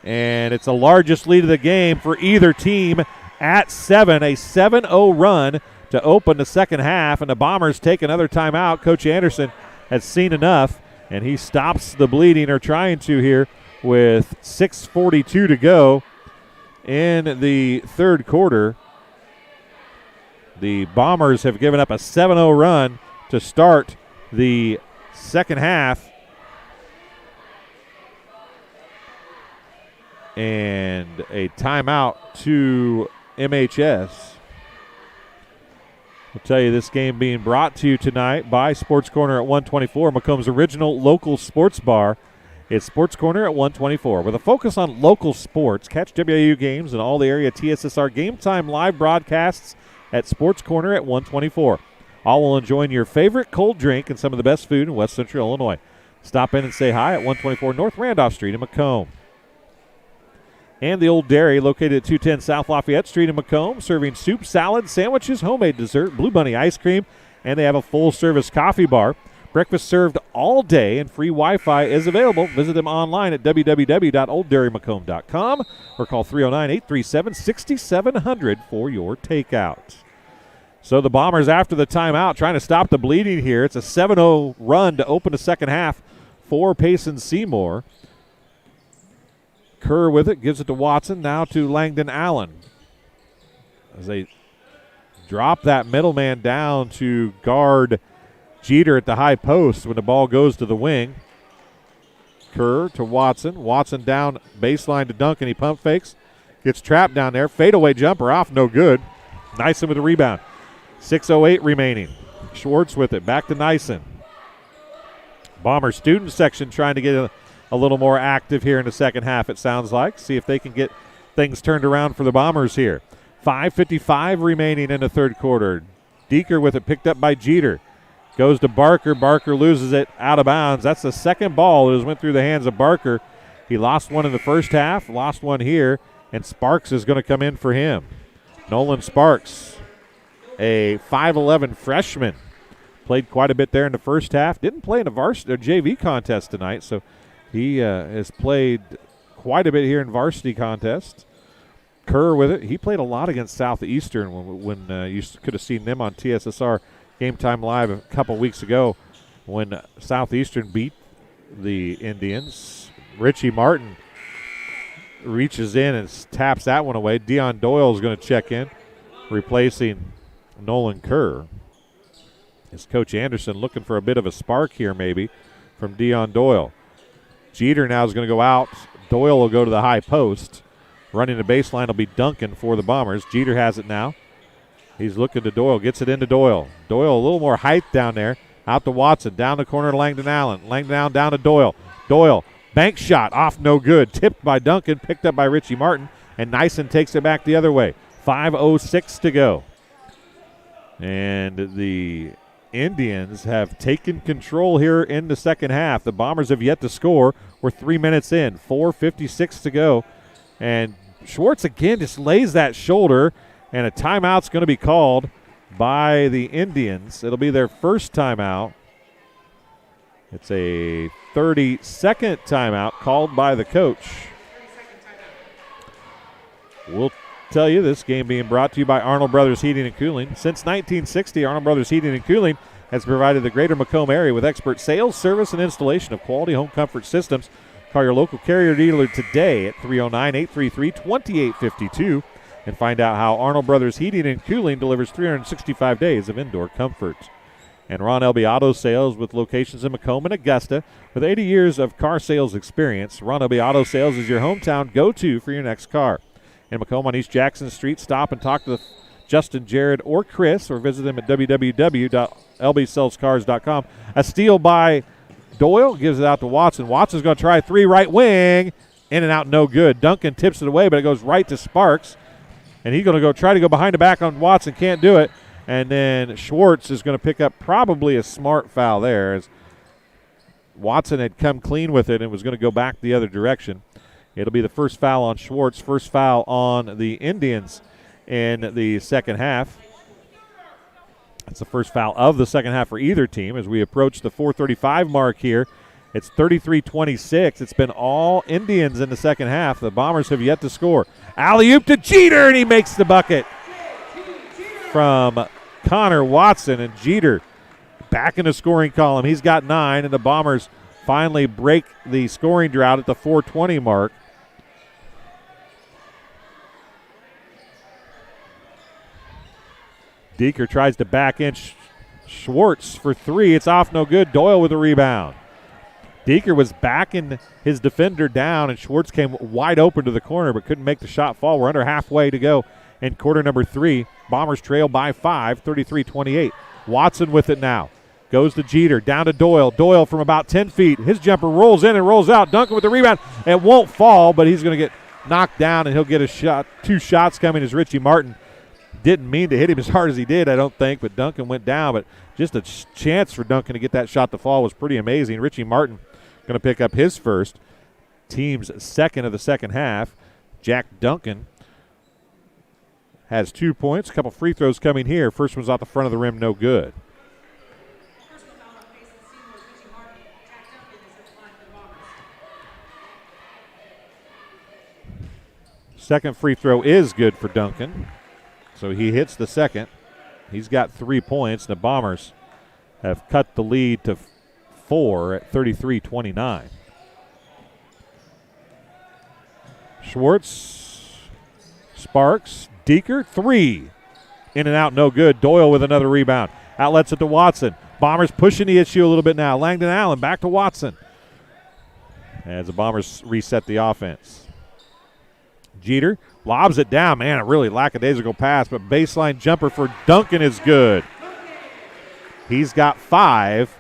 and it's the largest lead of the game for either team at 7. A 7-0 run to open the second half, and the Bombers take another timeout. Coach Anderson has seen enough, and he stops the bleeding, or trying to here, with 6:42 to go in the third quarter. The Bombers have given up a 7-0 run to start the second half. And a timeout to MHS. I'll tell you, this game being brought to you tonight by Sports Corner at 124, Macomb's original local sports bar. It's Sports Corner at 124. With a focus on local sports, catch WIU games and all the area TSSR Game Time live broadcasts at Sports Corner at 124. All will enjoy your favorite cold drink and some of the best food in West Central Illinois. Stop in and say hi at 124 North Randolph Street in Macomb. And the Old Dairy, located at 210 South Lafayette Street in Macomb, serving soup, salad, sandwiches, homemade dessert, Blue Bunny ice cream, and they have a full-service coffee bar. Breakfast served all day, and free Wi-Fi is available. Visit them online at www.olddairymacomb.com or call 309-837-6700 for your takeout. So the Bombers, after the timeout, trying to stop the bleeding here. It's a 7-0 run to open the second half for Payson-Seymour. Kerr with it, gives it to Watson, now to Langdon Allen. As they drop that middleman down to guard Jeter at the high post when the ball goes to the wing. Kerr to Watson. Watson down baseline to Duncan. He pump fakes. Gets trapped down there. Fadeaway jumper off, no good. Nyson with the rebound. 6:08 remaining. Schwartz with it. Back to Nyson. Bomber student section trying to get a little more active here in the second half, it sounds like. See if they can get things turned around for the Bombers here. 5:55 remaining in the third quarter. Deeker with it, picked up by Jeter. Goes to Barker. Barker loses it out of bounds. That's the second ball that has went through the hands of Barker. He lost one in the first half, lost one here, and Sparks is going to come in for him. Nolan Sparks, a 5'11 freshman. Played quite a bit there in the first half. Didn't play in the varsity JV contest tonight, so he has played quite a bit here in varsity contest. Kerr with it. He played a lot against Southeastern when you could have seen them on TSSR Game Time Live a couple weeks ago when Southeastern beat the Indians. Richie Martin reaches in and taps that one away. Deion Doyle is going to check in, replacing Nolan Kerr. Is Coach Anderson looking for a bit of a spark here maybe from Deion Doyle. Jeter now is going to go out. Doyle will go to the high post. Running the baseline will be Duncan for the Bombers. Jeter has it now. He's looking to Doyle. Gets it into Doyle. Doyle a little more height down there. Out to Watson. Down the corner to Langdon Allen. Langdon Allen down to Doyle. Doyle. Bank shot. Off no good. Tipped by Duncan. Picked up by Richie Martin. And Nyson takes it back the other way. 5:06 to go. And the Indians have taken control here in the second half. The Bombers have yet to score. We're 3 minutes in. 4:56 to go. And Schwartz again just lays that shoulder, and a timeout's going to be called by the Indians. It'll be their first timeout. It's a 30-second timeout called by the coach. We'll tell you this game being brought to you by Arnold Brothers Heating and Cooling. Since 1960, Arnold Brothers Heating and Cooling has provided the greater Macomb area with expert sales, service, and installation of quality home comfort systems. Call your local Carrier dealer today at 309-833-2852 and find out how Arnold Brothers Heating and Cooling delivers 365 days of indoor comfort. And Ron Elby Auto Sales with locations in Macomb and Augusta. With 80 years of car sales experience, Ron Elby Auto Sales is your hometown go-to for your next car. In Macomb on East Jackson Street, stop and talk to Justin, Jared, or Chris, or visit them at www.lbsellscars.com. A steal by Doyle gives it out to Watson. Watson's going to try a three right wing. In and out, no good. Duncan tips it away, but it goes right to Sparks. And he's going to try to go behind the back on Watson. Can't do it. And then Schwartz is going to pick up probably a smart foul there, as Watson had come clean with it and was going to go back the other direction. It'll be the first foul on Schwartz, first foul on the Indians in the second half. It's the first foul of the second half for either team as we approach the 4:35 mark here. It's 33-26. It's been all Indians in the second half. The Bombers have yet to score. Alley-oop to Jeter, and he makes the bucket from Connor Watson. And Jeter back in the scoring column. He's got 9, and the Bombers finally break the scoring drought at the 4:20 mark. Deeker tries to back in Schwartz for 3. It's off, no good. Doyle with a rebound. Deeker was backing his defender down, and Schwartz came wide open to the corner but couldn't make the shot fall. We're under halfway to go in quarter number 3. Bombers trail by 5, 33-28. Watson with it now. Goes to Jeter, down to Doyle. Doyle from about 10 feet. His jumper rolls in and rolls out. Duncan with the rebound. It won't fall, but he's going to get knocked down, and he'll get a shot. 2 shots coming as Richie Martin didn't mean to hit him as hard as he did, I don't think, but Duncan went down. But just a chance for Duncan to get that shot to fall was pretty amazing. Richie Martin going to pick up his first, team's second of the second half. Jack Duncan has 2 points. A couple free throws coming here. First one's out the front of the rim, no good. Second free throw is good for Duncan. So he hits the second. He's got 3 points. The Bombers have cut the lead to 4 at 33-29. Schwartz, Sparks, Deeker, 3. In and out, no good. Doyle with another rebound. Outlets it to Watson. Bombers pushing the issue a little bit now. Langdon Allen back to Watson as the Bombers reset the offense. Jeter lobs it down. Man, a really lackadaisical pass, but baseline jumper for Duncan is good. He's got 5,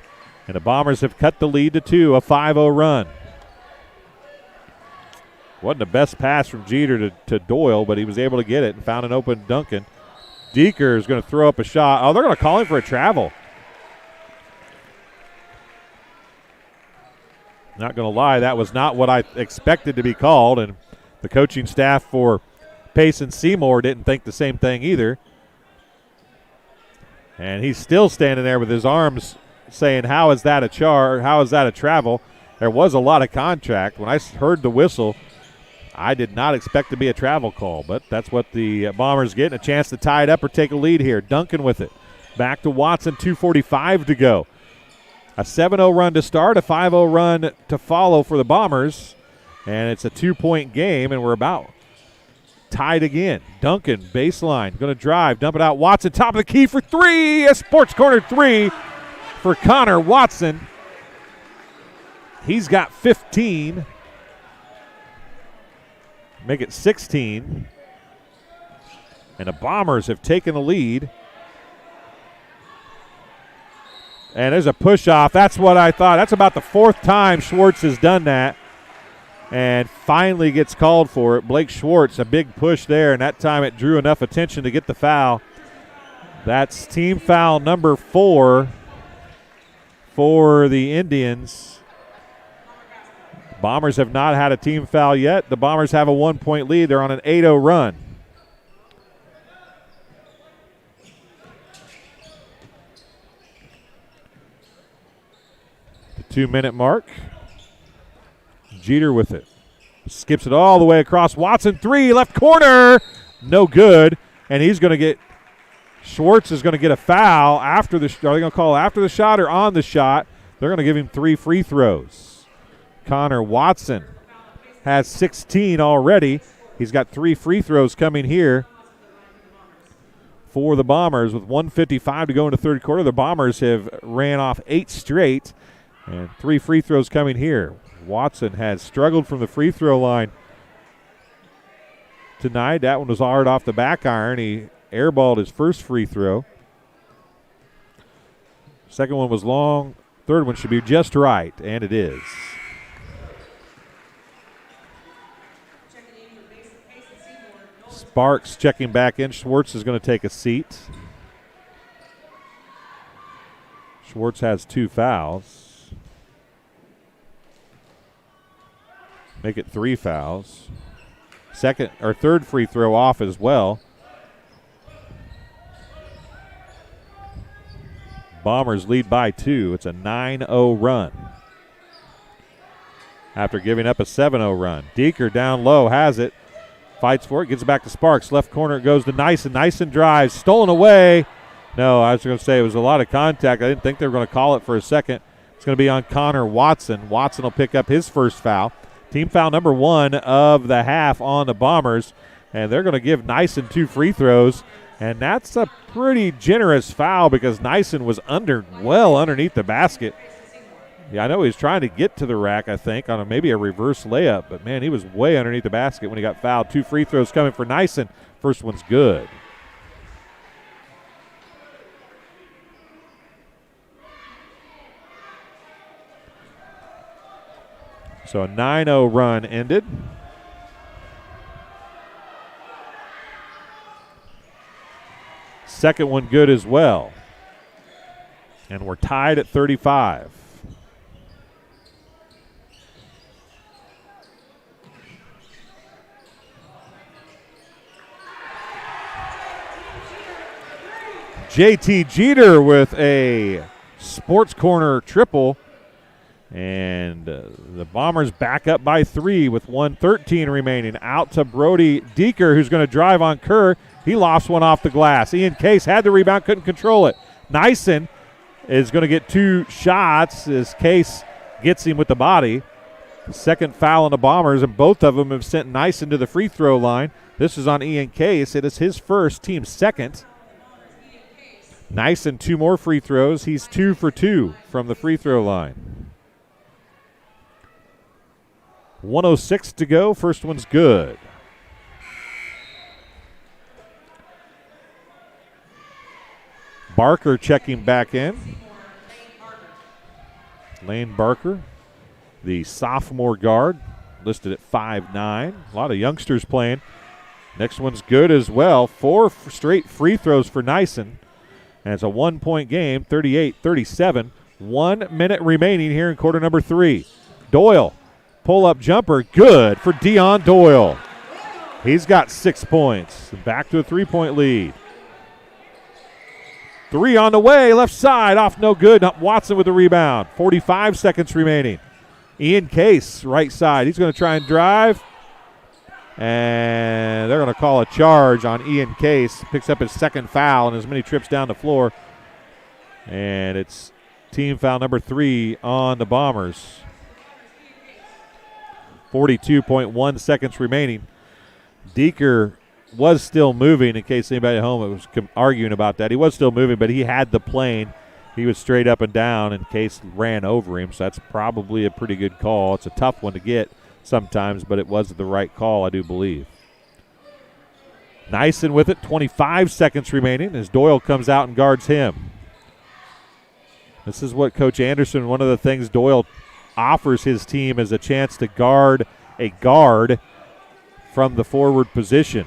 and the Bombers have cut the lead to 2, a 5-0 run. Wasn't the best pass from Jeter to Doyle, but he was able to get it and found an open Duncan. Deeker is going to throw up a shot. Oh, they're going to call him for a travel. Not going to lie, that was not what I expected to be called, and the coaching staff for Payson-Seymour didn't think the same thing either. And he's still standing there with his arms saying, how is that a how is that a travel? There was a lot of contact. When I heard the whistle, I did not expect to be a travel call, but that's what the Bombers get, a chance to tie it up or take a lead here. Duncan with it. Back to Watson, 2:45 to go. A 7-0 run to start, a 5-0 run to follow for the Bombers. And it's a 2-point game, and we're about tied again. Duncan, baseline, going to drive, dump it out. Watson, top of the key for 3. A sports corner 3 for Connor Watson. He's got 15. Make it 16. And the Bombers have taken the lead. And there's a push-off. That's what I thought. That's about the 4th time Schwartz has done that. And finally gets called for it. Blake Schwartz, a big push there, and that time it drew enough attention to get the foul. That's team foul number 4 for the Indians. Bombers have not had a team foul yet. The Bombers have a 1-point lead. They're on an 8-0 run. The 2-minute mark. Jeter with it. Skips it all the way across. Watson, 3, left corner. No good. And he's going to get, Schwartz is going to get a foul after the, are they going to call after the shot or on the shot? They're going to give him 3 free throws. Connor Watson has 16 already. He's got 3 free throws coming here for the Bombers with 1:55 to go in the third quarter. The Bombers have ran off 8 straight, and 3 free throws coming here. Watson has struggled from the free throw line tonight. That one was hard off the back iron. He airballed his first free throw. Second one was long. Third one should be just right, and it is. Sparks checking back in. Schwartz is going to take a seat. Schwartz has 2 fouls. Make it 3 fouls. Second or third free throw off as well. Bombers lead by 2. It's a 9-0 run after giving up a 7-0 run. Deeker down low has it. Fights for it. Gets it back to Sparks. Left corner it goes to Nyson. Nyson drives. Stolen away. No, I was going to say it was a lot of contact. I didn't think they were going to call it for a second. It's going to be on Connor Watson. Watson will pick up his first foul. Team foul number 1 of the half on the Bombers. And they're going to give Nyson 2 free throws. And that's a pretty generous foul because Nyson was well underneath the basket. Yeah, I know he was trying to get to the rack, I think, on maybe a reverse layup. But, man, he was way underneath the basket when he got fouled. 2 free throws coming for Nyson. First one's good. So a 9-0 run ended. Second one good as well. And we're tied at 35. JT Jeter with a Sports Corner triple. And the Bombers back up by 3 with 1:13 remaining. Out to Brody Deeker, who's going to drive on Kerr. He lost one off the glass. Ian Case had the rebound, couldn't control it. Nyson is going to get 2 shots as Case gets him with the body. Second foul on the Bombers, and both of them have sent Nyson to the free throw line. This is on Ian Case. It is his first, team's second. Nyson 2 more free throws. He's 2 for 2 from the free throw line. 1:06 to go. First one's good. Barker checking back in. Lane Barker, the sophomore guard, listed at 5'9". A lot of youngsters playing. Next one's good as well. 4 straight free throws for Nyson. And it's a 1-point game, 38-37. 1 minute remaining here in quarter number 3. Doyle, pull-up jumper, good for Dion Doyle. He's got 6 points. Back to a 3-point lead. 3 on the way, left side, off no good. Watson with the rebound. 45 seconds remaining. Ian Case, right side. He's going to try and drive. And they're going to call a charge on Ian Case. Picks up his second foul and as many trips down the floor. And it's team foul number 3 on the Bombers. 42.1 seconds remaining. Deeker was still moving, in case anybody at home was arguing about that. He was still moving, but he had the plane. He was straight up and down, and Case ran over him, so that's probably a pretty good call. It's a tough one to get sometimes, but it was the right call, I do believe. Nyson with it, 25 seconds remaining as Doyle comes out and guards him. This is what Coach Anderson, one of the things Doyle offers his team is a chance to guard a guard from the forward position.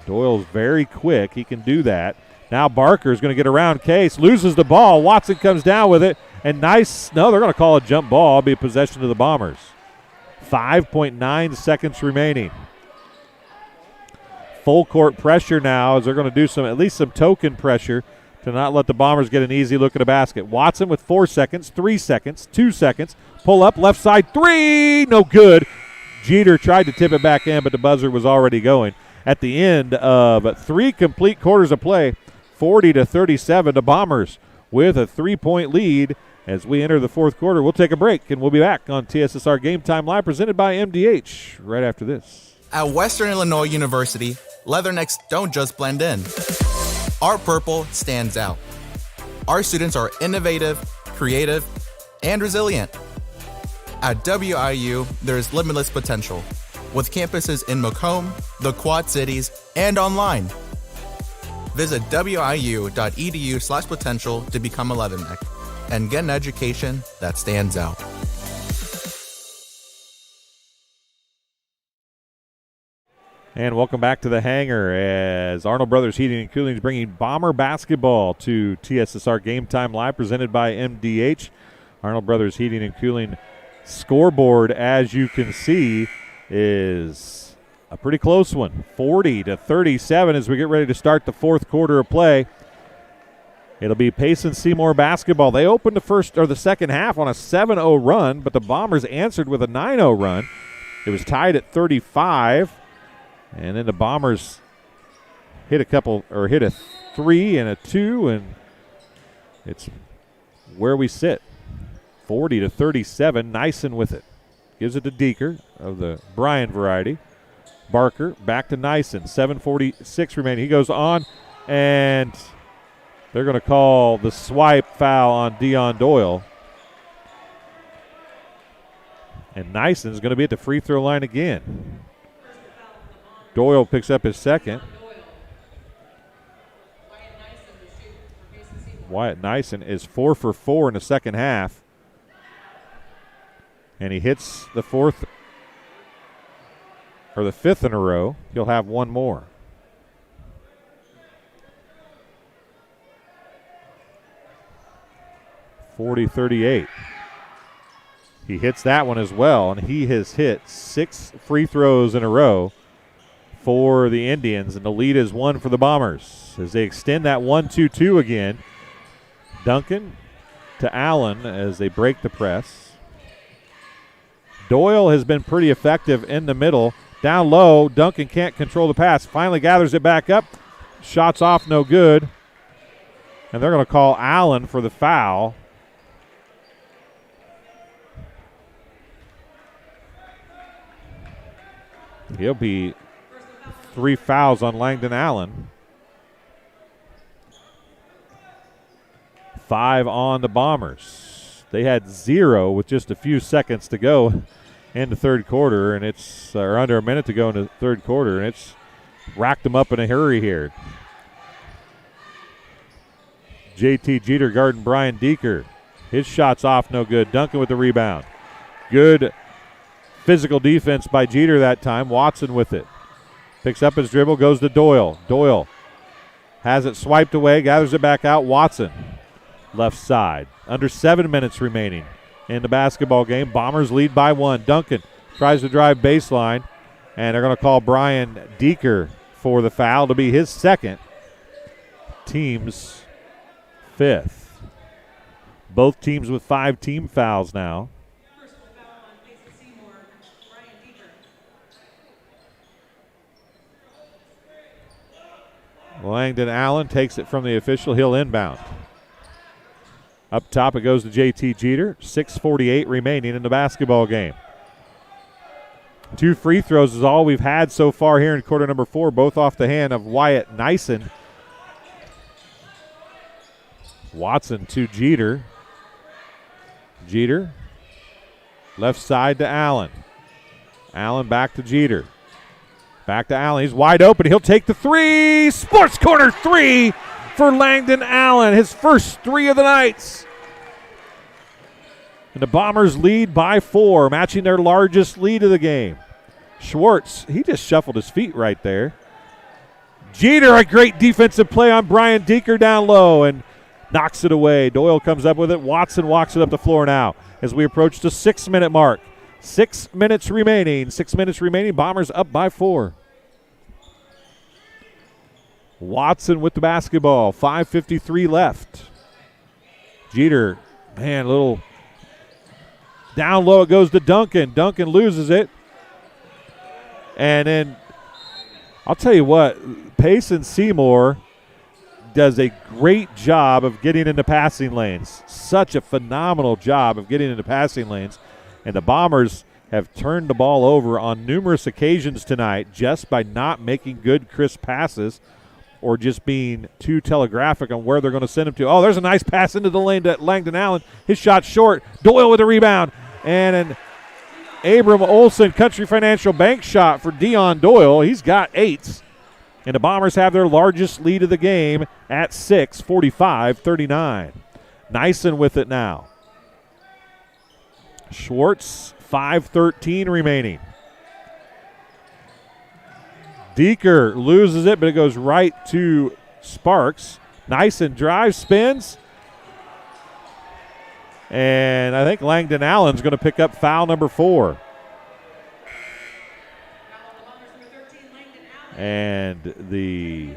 Doyle's very quick. He can do that. Now Barker's going to get around Case, loses the ball. Watson comes down with it, and they're going to call a jump ball. It'll be a possession to the Bombers. 5.9 seconds remaining. Full court pressure now as they're going to do at least some token pressure. to not let the Bombers get an easy look at a basket. Watson with 4 seconds, 3 seconds, 2 seconds. Pull up, left side, 3, no good. Jeter tried to tip it back in, but the buzzer was already going. At the end of 3 complete quarters of play, 40-37, the Bombers with a 3-point lead as we enter the fourth quarter. We'll take a break, and we'll be back on TSSR Game Time Live, presented by MDH, right after this. At Western Illinois University, Leathernecks don't just blend in. Our purple stands out. Our students are innovative, creative, and resilient. At WIU, there is limitless potential, with campuses in Macomb, the Quad Cities, and online. Visit wiu.edu/potential to become a Leatherneck and get an education that stands out. And welcome back to the hangar as Arnold Brothers Heating and Cooling is bringing Bomber basketball to TSSR Game Time Live, presented by MDH. Arnold Brothers Heating and Cooling scoreboard, as you can see, is a pretty close one, 40-37 as we get ready to start the fourth quarter of play. It'll be Payson-Seymour basketball. They opened the second half on a 7-0 run, but the Bombers answered with a 9-0 run. It was tied at 35. And then the Bombers hit a 3 and a 2, and it's where we sit. 40-37, Nyson with it. Gives it to Deeker of the Bryan variety. Barker back to Nyson, 7:46 remaining. He goes on, and they're going to call the swipe foul on Dion Doyle. And Nyson's going to be at the free throw line again. Doyle picks up his second. Wyatt Nyson is 4 for 4 in the second half. And he hits the fifth in a row. He'll have one more. (40-38). He hits that one as well, and he has hit 6 free throws in a row for the Indians, and the lead is 1 for the Bombers as they extend that 1-2-2 again. Duncan to Allen as they break the press. Doyle has been pretty effective in the middle. Down low, Duncan can't control the pass. Finally gathers it back up. Shots off, no good. And they're going to call Allen for the foul. He'll be 3 fouls on Langdon Allen. 5 on the Bombers. They had 0 with just a few seconds to go in the third quarter, and it's under a minute to go in the third quarter, and it's racked them up in a hurry here. JT Jeter guarding Brian Deeker. His shot's off, no good. Duncan with the rebound. Good physical defense by Jeter that time. Watson with it. Picks up his dribble, goes to Doyle. Doyle has it swiped away, gathers it back out. Watson, left side. Under 7 minutes remaining in the basketball game. Bombers lead by 1. Duncan tries to drive baseline, and they're going to call Brian Deeker for the foul to be his second, team's 5th. Both teams with 5 team fouls now. Langdon Allen takes it from the official. He'll inbound. Up top it goes to JT Jeter. 6:48 remaining in the basketball game. 2 free throws is all we've had so far here in quarter number 4, both off the hand of Wyatt Nyson. Watson to Jeter. Jeter. Left side to Allen. Allen back to Jeter. Back to Allen. He's wide open. He'll take the 3. Sports Corner 3 for Langdon Allen. His first 3 of the night. And the Bombers lead by 4, matching their largest lead of the game. Schwartz, he just shuffled his feet right there. Jeter, a great defensive play on Brian Deeker down low and knocks it away. Doyle comes up with it. Watson walks it up the floor now as we approach the 6-minute mark. 6 minutes remaining. 6 minutes remaining. Bombers up by 4. Watson with the basketball. 5:53 left. Jeter, man, a little down low. It goes to Duncan. Duncan loses it. And then I'll tell you what, Payson-Seymour does a great job of getting into passing lanes. Such a phenomenal job of getting into passing lanes. And the Bombers have turned the ball over on numerous occasions tonight just by not making good, crisp passes or just being too telegraphic on where they're going to send him to. Oh, there's a nice pass into the lane to Langdon Allen. His shot short. Doyle with a rebound. And an Abram Olsen Country Financial Bank shot for Dion Doyle. He's got 8s. And the Bombers have their largest lead of the game at 6, 45-39. Nyson with it now. Schwartz, 5:13 remaining. Deeker loses it, but it goes right to Sparks. Nyson drives, spins. And I think Langdon Allen's going to pick up foul number 4. And the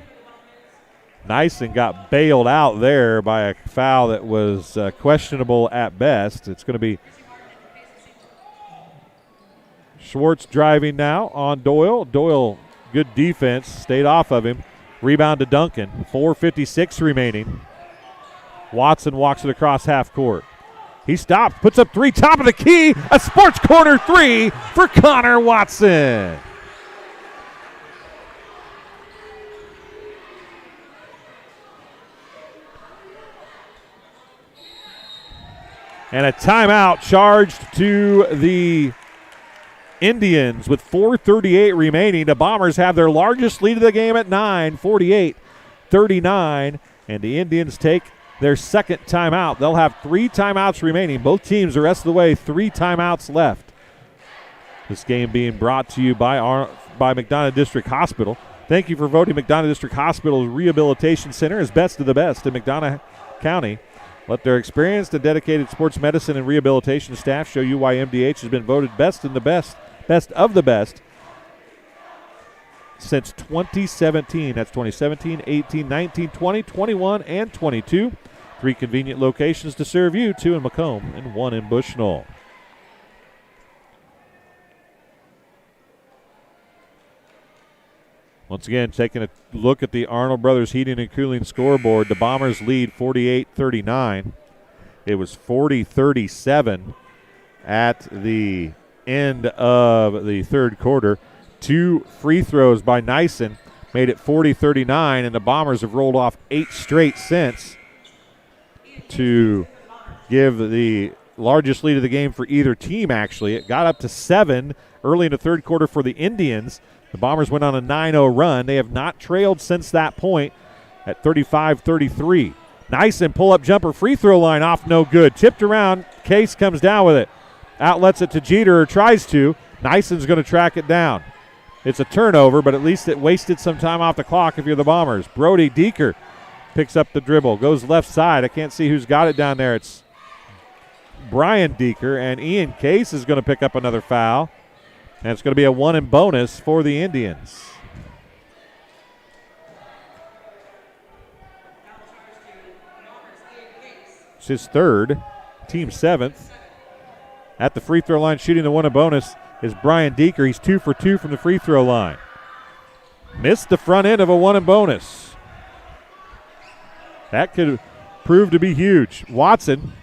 Nyson got bailed out there by a foul that was questionable at best. It's going to be Schwartz driving now on Doyle. Doyle, good defense, stayed off of him. Rebound to Duncan. 4:56 remaining. Watson walks it across half court. He stops, puts up 3, top of the key. A Sports Corner 3 for Connor Watson. And a timeout charged to the Indians with 4:38 remaining. The Bombers have their largest lead of the game at 9, 48-39. And the Indians take their second timeout. They'll have 3 timeouts remaining. Both teams the rest of the way, 3 timeouts left. This game being brought to you by McDonough District Hospital. Thank you for voting McDonough District Hospital's Rehabilitation Center as best of the best in McDonough County. Let their experienced and dedicated sports medicine and rehabilitation staff show you why MDH has been voted best of the best since 2017. That's 2017, 18, 19, 20, 21, and 22. 3 convenient locations to serve you, 2 in Macomb and 1 in Bushnell. Once again, taking a look at the Arnold Brothers Heating and Cooling scoreboard, the Bombers lead 48-39. It was 40-37 at the end of the third quarter. 2 free throws by Nyson made it 40-39, and the Bombers have rolled off 8 straight since to give the largest lead of the game for either team, actually. It got up to 7 early in the third quarter for the Indians. The Bombers went on a 9-0 run. They have not trailed since that point at 35-33. Nyson pull-up jumper free throw line off, no good. Tipped around, Case comes down with it. Outlets it to Jeter, or tries to. Nyson's going to track it down. It's a turnover, but at least it wasted some time off the clock if you're the Bombers. Brody Deeker picks up the dribble, goes left side. I can't see who's got it down there. It's Brian Deeker, and Ian Case is going to pick up another foul. And it's going to be a 1 and bonus for the Indians. It's his 3rd, team 7th. At the free throw line shooting the 1 and bonus is Brian Deeker. He's 2 for 2 from the free throw line. Missed the front end of a 1 and bonus. That could prove to be huge. Watson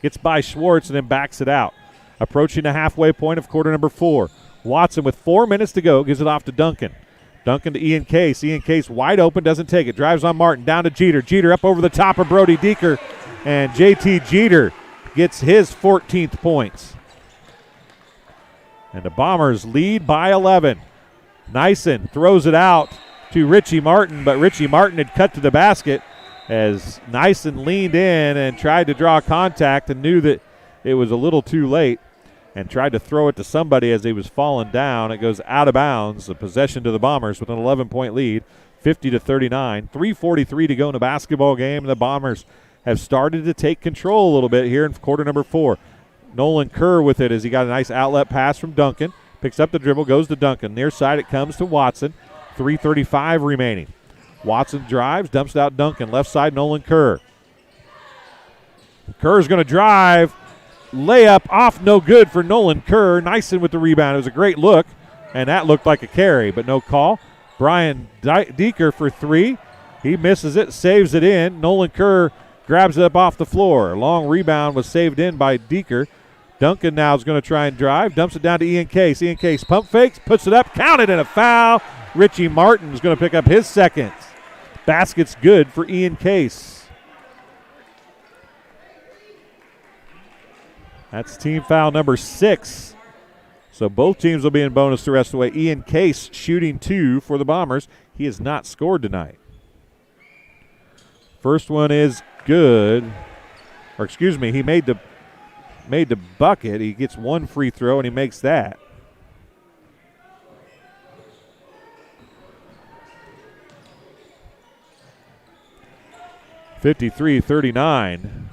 gets by Schwartz and then backs it out. Approaching the halfway point of quarter number 4. Watson with 4 minutes to go gives it off to Duncan. Duncan to Ian Case. Ian Case wide open, doesn't take it. Drives on Martin, down to Jeter. Jeter up over the top of Brody Deeker. And JT Jeter gets his 14th points. And the Bombers lead by 11. Nyson throws it out to Richie Martin, but Richie Martin had cut to the basket as Nyson leaned in and tried to draw contact and knew that it was a little too late and tried to throw it to somebody as he was falling down. It goes out of bounds. A possession to the Bombers with an 11-point lead, 50-39. 3:43 to go in the basketball game. The Bombers have started to take control a little bit here in quarter number 4. Nolan Kerr with it as he got a nice outlet pass from Duncan. Picks up the dribble, goes to Duncan. Near side it comes to Watson. 3:35 remaining. Watson drives, dumps it out Duncan. Left side, Nolan Kerr. Kerr's going to drive. Layup off, no good for Nolan Kerr. Nyson with the rebound. It was a great look, and that looked like a carry, but no call. Brian Deeker for three. He misses it, saves it in. Nolan Kerr grabs it up off the floor. Long rebound was saved in by Deeker. Duncan now is going to try and drive. Dumps it down to Ian Case. Ian Case pump fakes, puts it up, counted, and a foul. Richie Martin is going to pick up his second. Basket's good for Ian Case. That's team foul number 6. So both teams will be in bonus the rest of the way. Ian Case shooting 2 for the Bombers. He has not scored tonight. First one is good. Or excuse me, he made the bucket. He gets one free throw and he makes that. (53-39).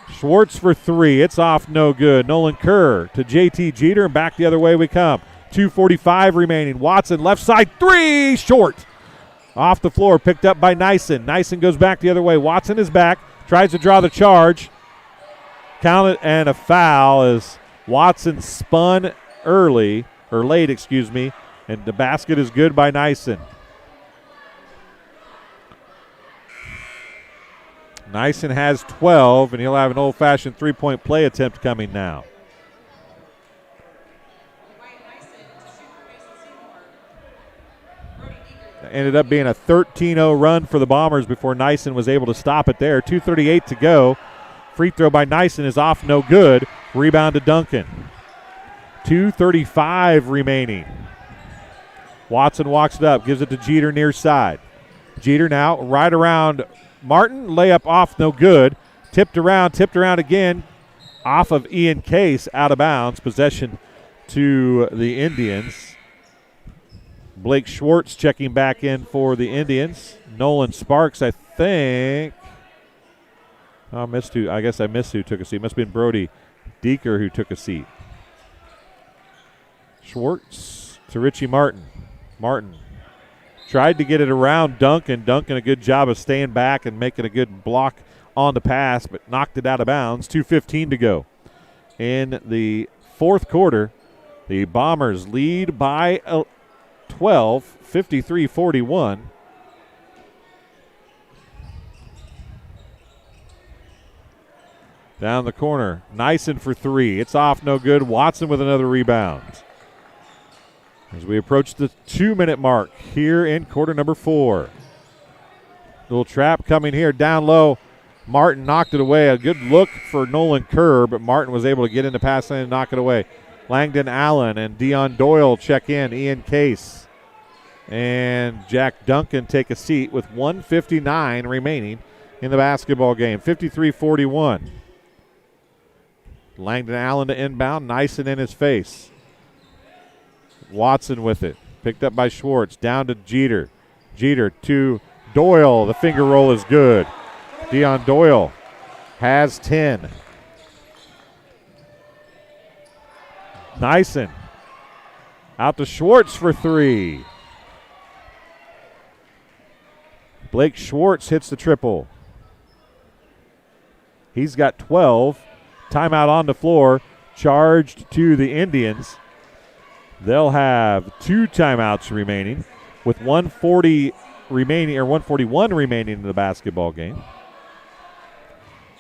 Schwartz for three. It's off, no good. Nolan Kerr to JT Jeter, and back the other way we come. 2:45 remaining. Watson left side three, short. Off the floor, picked up by Nyson. Nyson goes back the other way. Watson is back, tries to draw the charge. Count it, and a foul as Watson spun early, or late, excuse me, and the basket is good by Nyson. Nyson has 12, and he'll have an old-fashioned three-point play attempt coming now. It ended up being a 13-0 run for the Bombers before Nyson was able to stop it there. 2:38 to go. Free throw by Nyson is off, no good. Rebound to Duncan. 2:35 remaining. Watson walks it up, gives it to Jeter near side. Jeter now right around Martin, layup off, no good. Tipped around again. Off of Ian Case, out of bounds. Possession to the Indians. Blake Schwartz checking back in for the Indians. Nolan Sparks, I think. Oh, I missed who. I guess I missed who took a seat. Must have been Brody Deeker who took a seat. Schwartz to Richie Martin. Martin tried to get it around Duncan. Duncan a good job of staying back and making a good block on the pass, but knocked it out of bounds. 2:15 to go. In the fourth quarter, the Bombers lead by 12, 53-41. Down the corner, Nyson for three. It's off, no good. Watson with another rebound. As we approach the 2-minute mark here in quarter number 4. Little trap coming here down low. Martin knocked it away. A good look for Nolan Kerr, but Martin was able to get into pass lane and knock it away. Langdon Allen and Dion Doyle check in. Ian Case and Jack Duncan take a seat with 1:59 remaining in the basketball game. 53-41. Langdon Allen to inbound. Nyson in his face. Watson with it. Picked up by Schwartz. Down to Jeter. Jeter to Doyle. The finger roll is good. Dion Doyle has 10. Nyson out to Schwartz for three. Blake Schwartz hits the triple. He's got 12. Timeout on the floor. Charged to the Indians. They'll have 2 timeouts remaining with 1:40 remaining, or 1:41 remaining in the basketball game.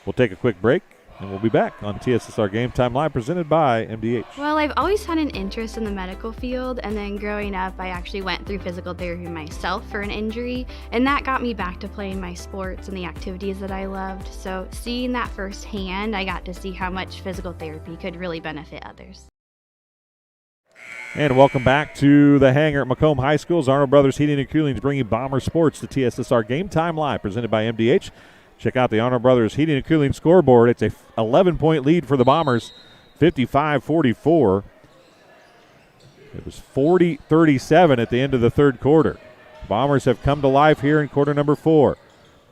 We'll take a quick break, and we'll be back on TSSR Game Time Live, presented by MDH. Well, I've always had an interest in the medical field, and then growing up, I actually went through physical therapy myself for an injury, and that got me back to playing my sports and the activities that I loved. So seeing that firsthand, I got to see how much physical therapy could really benefit others. And welcome back to the hangar at Macomb High School's Arnold Brothers Heating and Cooling is bringing Bomber Sports to TSSR Game Time Live, presented by MDH. Check out the Arnold Brothers Heating and Cooling scoreboard. It's a 11-point lead for the Bombers, 55-44. It was 40-37 at the end of the third quarter. Bombers have come to life here in quarter number 4.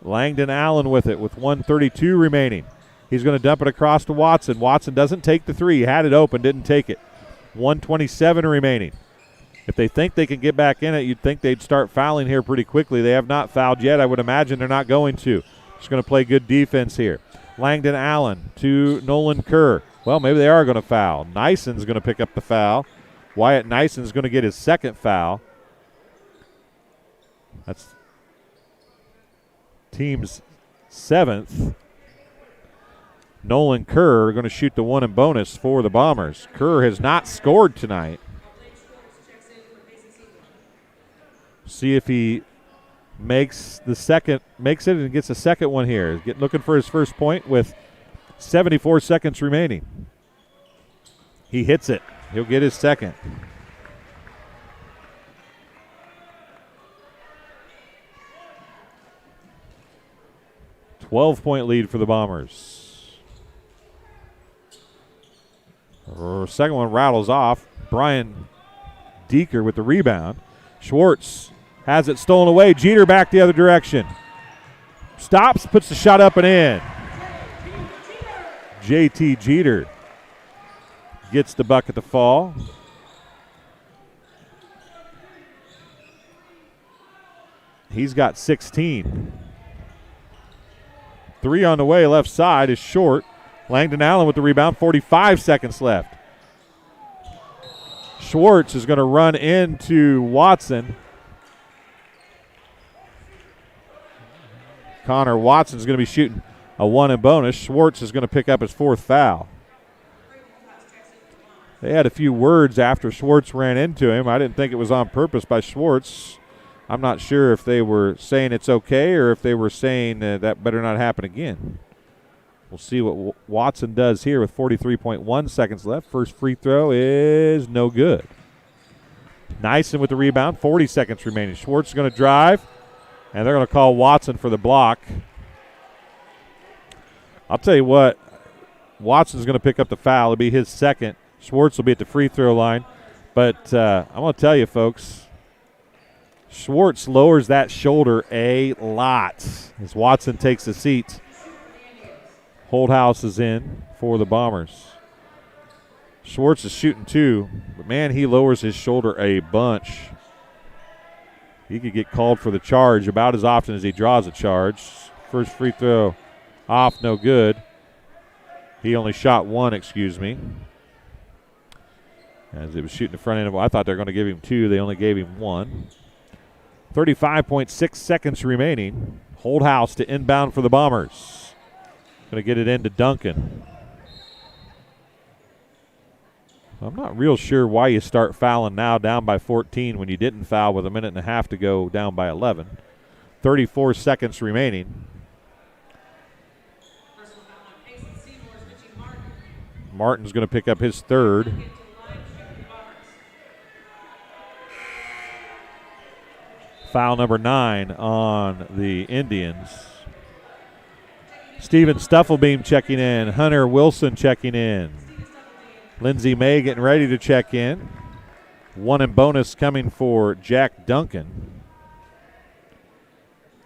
Langdon Allen with it with 1:32 remaining. He's going to dump it across to Watson. Watson doesn't take the three. Had it open, didn't take it. 1:27 remaining. If they think they can get back in it, you'd think they'd start fouling here pretty quickly. They have not fouled yet. I would imagine they're not going to. Just going to play good defense here. Langdon Allen to Nolan Kerr. Well, maybe they are going to foul. Nison's going to pick up the foul. Wyatt Nison's going to get his second foul. That's team's 7th. Nolan Kerr going to shoot the one and bonus for the Bombers. Kerr has not scored tonight. See if he makes it and gets a second one here. Looking for his first point with 74 seconds remaining. He hits it. He'll get his second. $12-point lead for the Bombers. Second one rattles off. Brian Deeker with the rebound. Schwartz has it stolen away. Jeter back the other direction. Stops, puts the shot up and in. JT Jeter gets the bucket to fall. He's got 16. 3 on the way, left side is short. Langdon Allen with the rebound, 45 seconds left. Schwartz is going to run into Watson. Connor Watson is going to be shooting a one and bonus. Schwartz is going to pick up his 4th foul. They had a few words after Schwartz ran into him. I didn't think it was on purpose by Schwartz. I'm not sure if they were saying it's okay or if they were saying that better not happen again. We'll see what Watson does here with 43.1 seconds left. First free throw is no good. Nyson with the rebound, 40 seconds remaining. Schwartz is going to drive, and they're going to call Watson for the block. I'll tell you what, Watson's going to pick up the foul. It'll be his second. Schwartz will be at the free throw line. But I'm going to tell you, folks, Schwartz lowers that shoulder a lot as Watson takes a seat. Holdhouse is in for the Bombers. Schwartz is shooting 2, but, man, he lowers his shoulder a bunch. He could get called for the charge about as often as he draws a charge. First free throw off, no good. He only shot 1, excuse me. As it was shooting the front end of, I thought they were going to give him 2. They only gave him 1. 35.6 seconds remaining. Holdhouse to inbound for the Bombers. Going to get it into Duncan. I'm not real sure why you start fouling now down by 14 when you didn't foul with a minute and a half to go down by 11. 34 seconds remaining. Martin's going to pick up his 3rd. Foul number 9 on the Indians. Steven Stufflebeam checking in. Hunter Wilson checking in. Lindsey May getting ready to check in. 1 and bonus coming for Jack Duncan.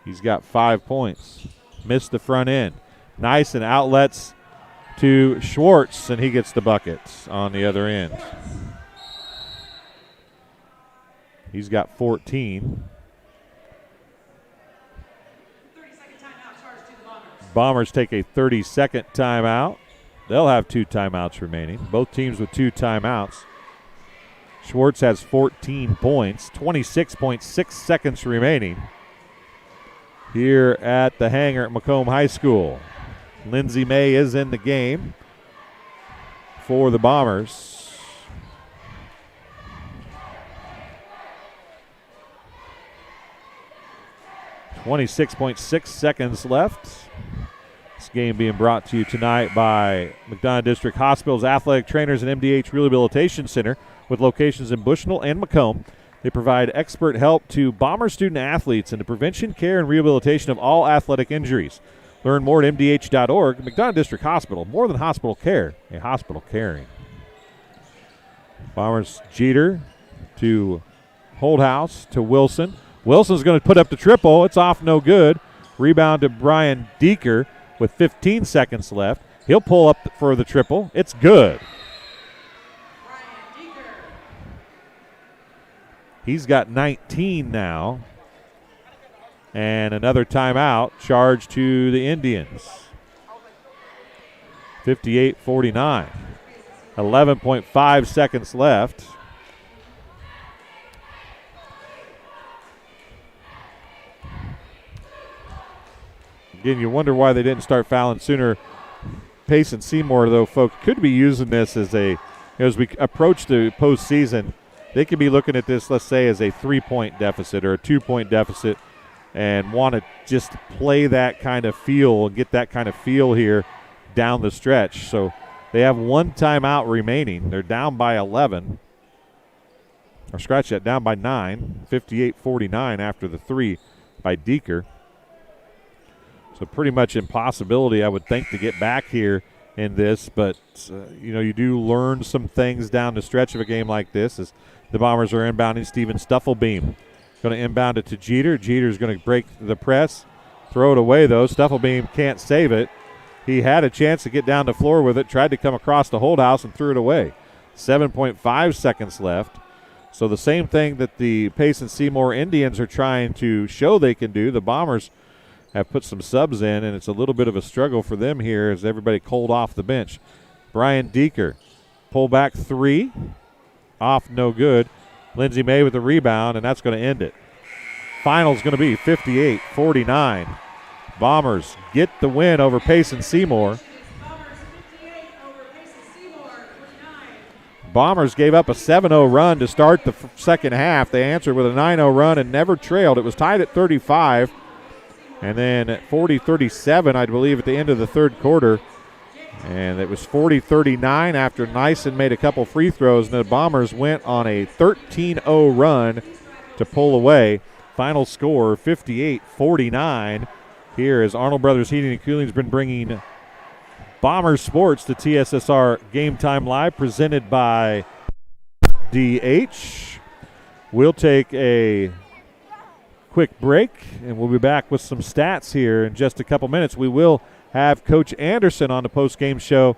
He's got 5 points. Missed the front end. Nice and outlets to Schwartz, and he gets the buckets on the other end. He's got 14. Bombers take a 30-second timeout. They'll have 2 timeouts remaining. Both teams with 2 timeouts. Schwartz has 14 points, 26.6 seconds remaining here at the hangar at Macomb High School. Lindsey May is in the game for the Bombers. .6 seconds left. This game being brought to you tonight by McDonough District Hospital's Athletic Trainers and MDH Rehabilitation Center with locations in Bushnell and Macomb. They provide expert help to Bomber student athletes in the prevention, care, and rehabilitation of all athletic injuries. Learn more at mdh.org. McDonough District Hospital, more than hospital care, a hospital caring. Bombers Jeter to Holdhouse to Wilson. Wilson's going to put up the triple. It's off, no good. Rebound to Brian Deeker with 15 seconds left. He'll pull up for the triple. It's good. He's got 19 now. And another timeout charged to the Indians. 58-49. 11.5 seconds left. Again, you wonder why they didn't start fouling sooner. Payson-Seymour, though, folks, could be using this as we approach the postseason. They could be looking at this, let's say, as a 3-point deficit or a 2-point deficit and want to just play that kind of feel and get that kind of feel here down the stretch. So they have one timeout remaining. They're down by 11. Or scratch that, down by 9. 58-49 after the 3 by Deeker. So pretty much impossibility, I would think, to get back here in this. But, you do learn some things down the stretch of a game like this as the Bombers are inbounding. Steven Stufflebeam going to inbound it to Jeter. Jeter's going to break the press, throw it away, though. Stufflebeam can't save it. He had a chance to get down the floor with it, tried to come across the holdhouse and threw it away. 7.5 seconds left. So the same thing that the Payson-Seymour Indians are trying to show they can do, the Bombers have put some subs in, and it's a little bit of a struggle for them here as everybody cold off the bench. Brian Deeker, pull back 3, off no good. Lindsey May with the rebound, and that's going to end it. Final's going to be 58-49. Bombers get the win over Payson-Seymour. Bombers gave up a 7-0 run to start the second half. They answered with a 9-0 run and never trailed. It was tied at 35. And then at 40-37, I believe, at the end of the third quarter. And it was 40-39 after Nyson made a couple free throws. And the Bombers went on a 13-0 run to pull away. Final score, 58-49. Here is Arnold Brothers Heating and Cooling has been bringing Bombers Sports to TSSR Game Time Live, presented by DH. We'll take a quick break, and we'll be back with some stats here in just a couple minutes. We will have Coach Anderson on the post-game show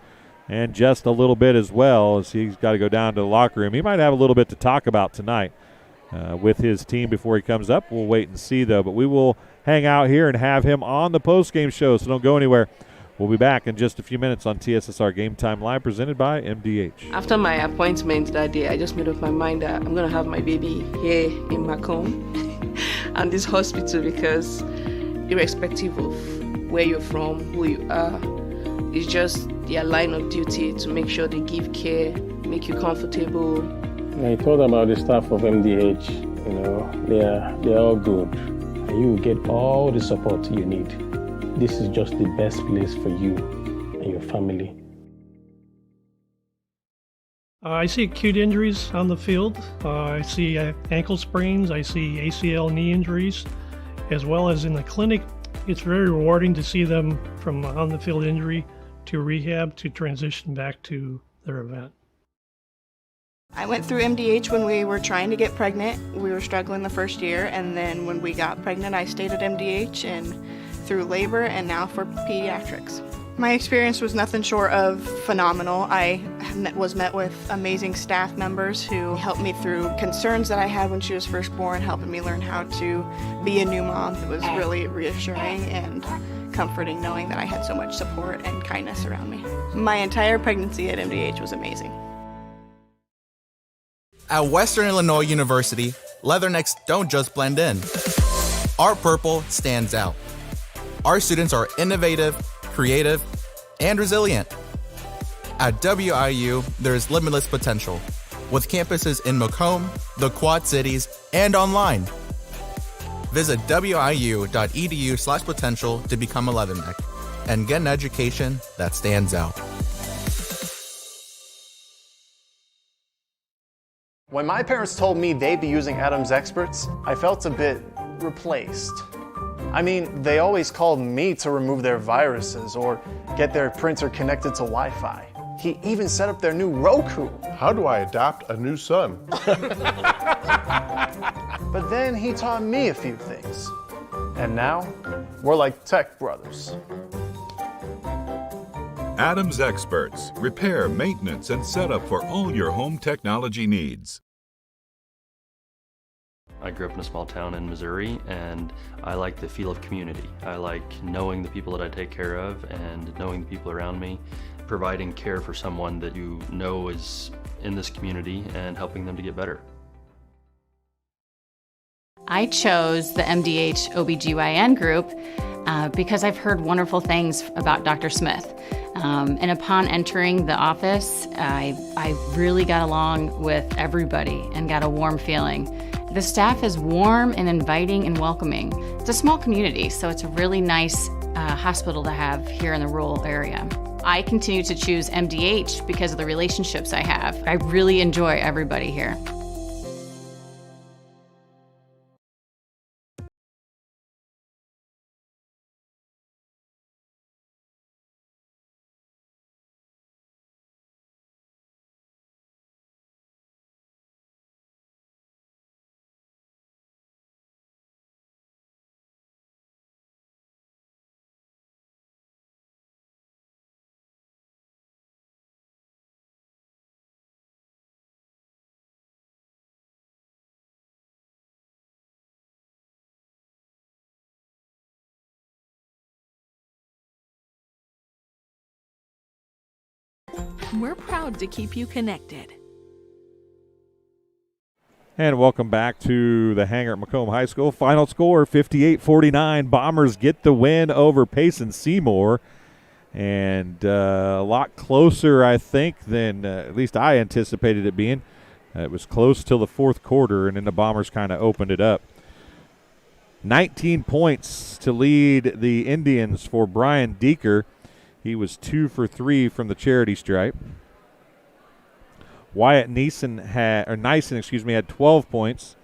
in just a little bit as well, as he's got to go down to the locker room. He might have a little bit to talk about tonight with his team before he comes up. We'll wait and see, though. But we will hang out here and have him on the post-game show, so don't go anywhere. We'll be back in just a few minutes on TSSR Game Time Live, presented by MDH. After my appointment that day, I just made up my mind that I'm going to have my baby here in Macomb and this hospital, because irrespective of where you're from, who you are, it's just their line of duty to make sure they give care, make you comfortable. I thought about the staff of MDH. They're all good. And you will get all the support you need. This is just the best place for you and your family. I see acute injuries on the field. I see ankle sprains. I see ACL knee injuries, as well as in the clinic. It's very rewarding to see them from on the field injury to rehab to transition back to their event. I went through MDH when we were trying to get pregnant. We were struggling the first year, and then when we got pregnant, I stayed at MDH and through labor and now for pediatrics. My experience was nothing short of phenomenal. I was met with amazing staff members who helped me through concerns that I had when she was first born, helping me learn how to be a new mom. It was really reassuring and comforting knowing that I had so much support and kindness around me. My entire pregnancy at MDH was amazing. At Western Illinois University, leathernecks don't just blend in. Our purple stands out. Our students are innovative, creative, and resilient. At WIU, there is limitless potential, with campuses in Macomb, the Quad Cities, and online. Visit wiu.edu/potential to become a leatherneck and get an education that stands out. When my parents told me they'd be using Adam's Experts, I felt a bit replaced. I mean, they always called me to remove their viruses or get their printer connected to Wi-Fi. He even set up their new Roku. How do I adopt a new son? But then he taught me a few things. And now, we're like tech brothers. Adam's Experts. Repair, maintenance, and setup for all your home technology needs. I grew up in a small town in Missouri, and I like the feel of community. I like knowing the people that I take care of and knowing the people around me, providing care for someone that you know is in this community and helping them to get better. I chose the MDH OBGYN group because I've heard wonderful things about Dr. Smith. And upon entering the office, I really got along with everybody and got a warm feeling. The staff is warm and inviting and welcoming. It's a small community, so it's a really nice hospital to have here in the rural area. I continue to choose MDH because of the relationships I have. I really enjoy everybody here. We're proud to keep you connected. And welcome back to the hangar at Macomb High School. Final score, 58-49. Bombers get the win over Payson-Seymour. And a lot closer, I think, than at least I anticipated it being. It was close till the fourth quarter, and then the Bombers kind of opened it up. 19 points to lead the Indians for Brian Deeker. He was 2 for 3 from the charity stripe. Wyatt Nyson had 12 points.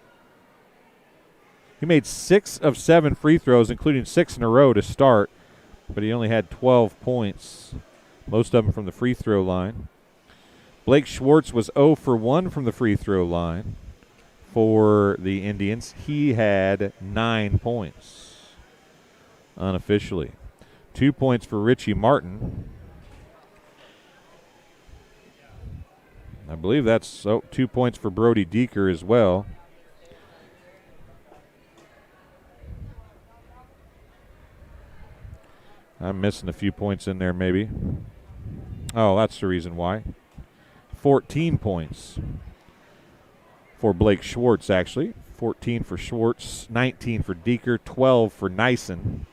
He made 6 of 7 free throws, including 6 in a row to start, but he only had 12 points, most of them from the free throw line. Blake Schwartz was 0 for 1 from the free throw line for the Indians. He had 9 points unofficially. 2 points for Richie Martin. I believe that's 2 points for Brody Deeker as well. I'm missing a few points in there maybe. Oh, that's the reason why. 14 points for Blake Schwartz, actually. 14 for Schwartz, 19 for Deeker, 12 for Nyson.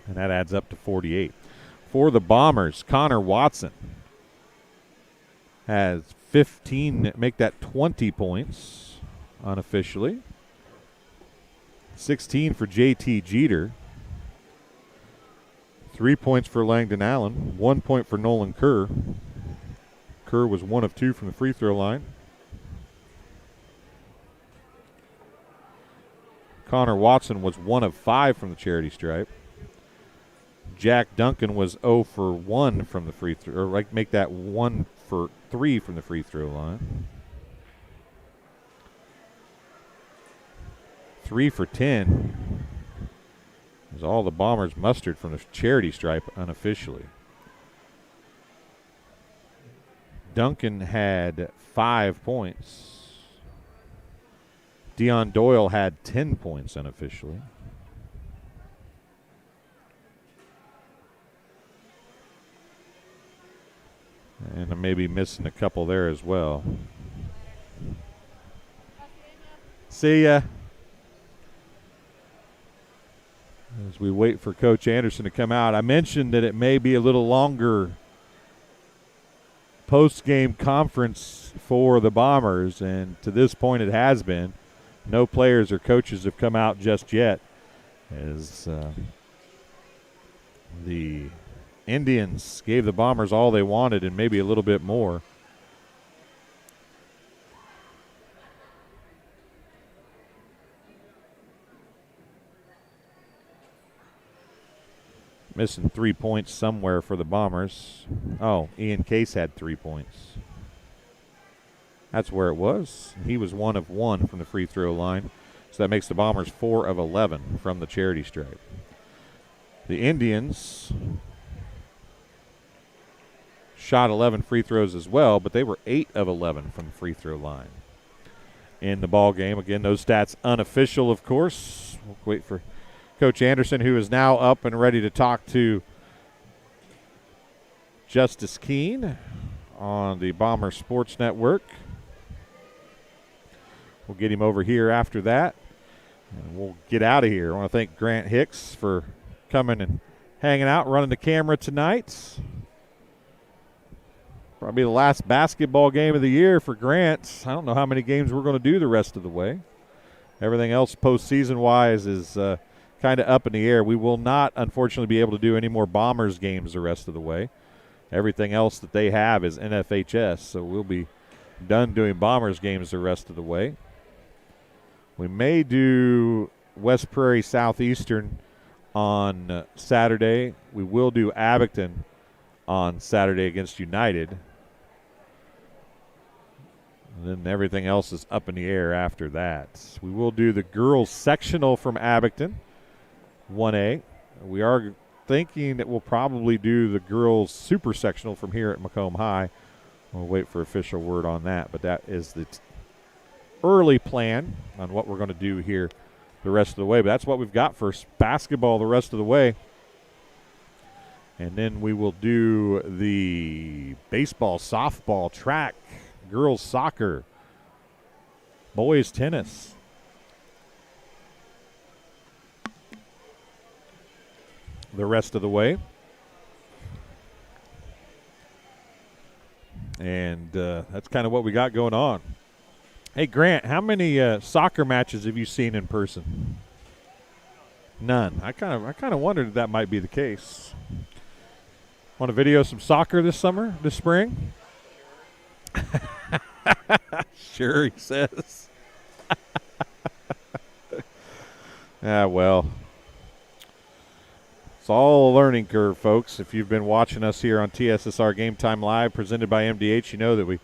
And that adds up to 48. For the Bombers, Connor Watson has 15, make that 20 points unofficially. 16 for JT Jeter. 3 points for Langdon Allen. 1 point for Nolan Kerr. Kerr was 1 of 2 from the free throw line. Connor Watson was 1 of 5 from the charity stripe. Jack Duncan was 0 for 1 from the free throw, or make that 1 for 3 from the free throw line. 3 for 10 is all the Bombers mustered from the charity stripe unofficially. Duncan had 5 points. Dion Doyle had 10 points unofficially. And I may be missing a couple there as well. See ya. As we wait for Coach Anderson to come out, I mentioned that it may be a little longer post-game conference for the Bombers, and to this point it has been. No players or coaches have come out just yet, as the Indians gave the Bombers all they wanted and maybe a little bit more. Missing 3 points somewhere for the Bombers. Oh, Ian Case had 3 points. That's where it was. He was 1 of 1 from the free throw line. So that makes the Bombers 4 of 11 from the charity stripe. The Indians shot 11 free throws as well, but they were 8 of 11 from the free throw line. in the ball game. Again, those stats unofficial, of course. We'll wait for Coach Anderson, who is now up and ready to talk to Justice Keene on the Bomber Sports Network. We'll get him over here after that, and we'll get out of here. I want to thank Grant Hicks for coming and hanging out, running the camera tonight. Probably the last basketball game of the year for Grant. I don't know how many games we're going to do the rest of the way. Everything else postseason-wise is kind of up in the air. We will not, unfortunately, be able to do any more Bombers games the rest of the way. Everything else that they have is NFHS, so we'll be done doing Bombers games the rest of the way. We may do West Prairie Southeastern on Saturday. We will do Abington on Saturday against United. And then everything else is up in the air after that. We will do the girls sectional from Abington, 1A. We are thinking that we'll probably do the girls super sectional from here at Macomb High. We'll wait for official word on that, but that is the early plan on what we're going to do here the rest of the way. But that's what we've got for basketball the rest of the way. And then we will do the baseball, softball, track, girls soccer, boys tennis. The rest of the way. And that's kind of what we got going on. Hey, Grant, how many soccer matches have you seen in person? None. I kind of wondered if that might be the case. Want to video some soccer this spring? Sure, he says. Yeah, well, it's all a learning curve, folks. If you've been watching us here on TSSR Game Time Live, presented by MDH, you know that we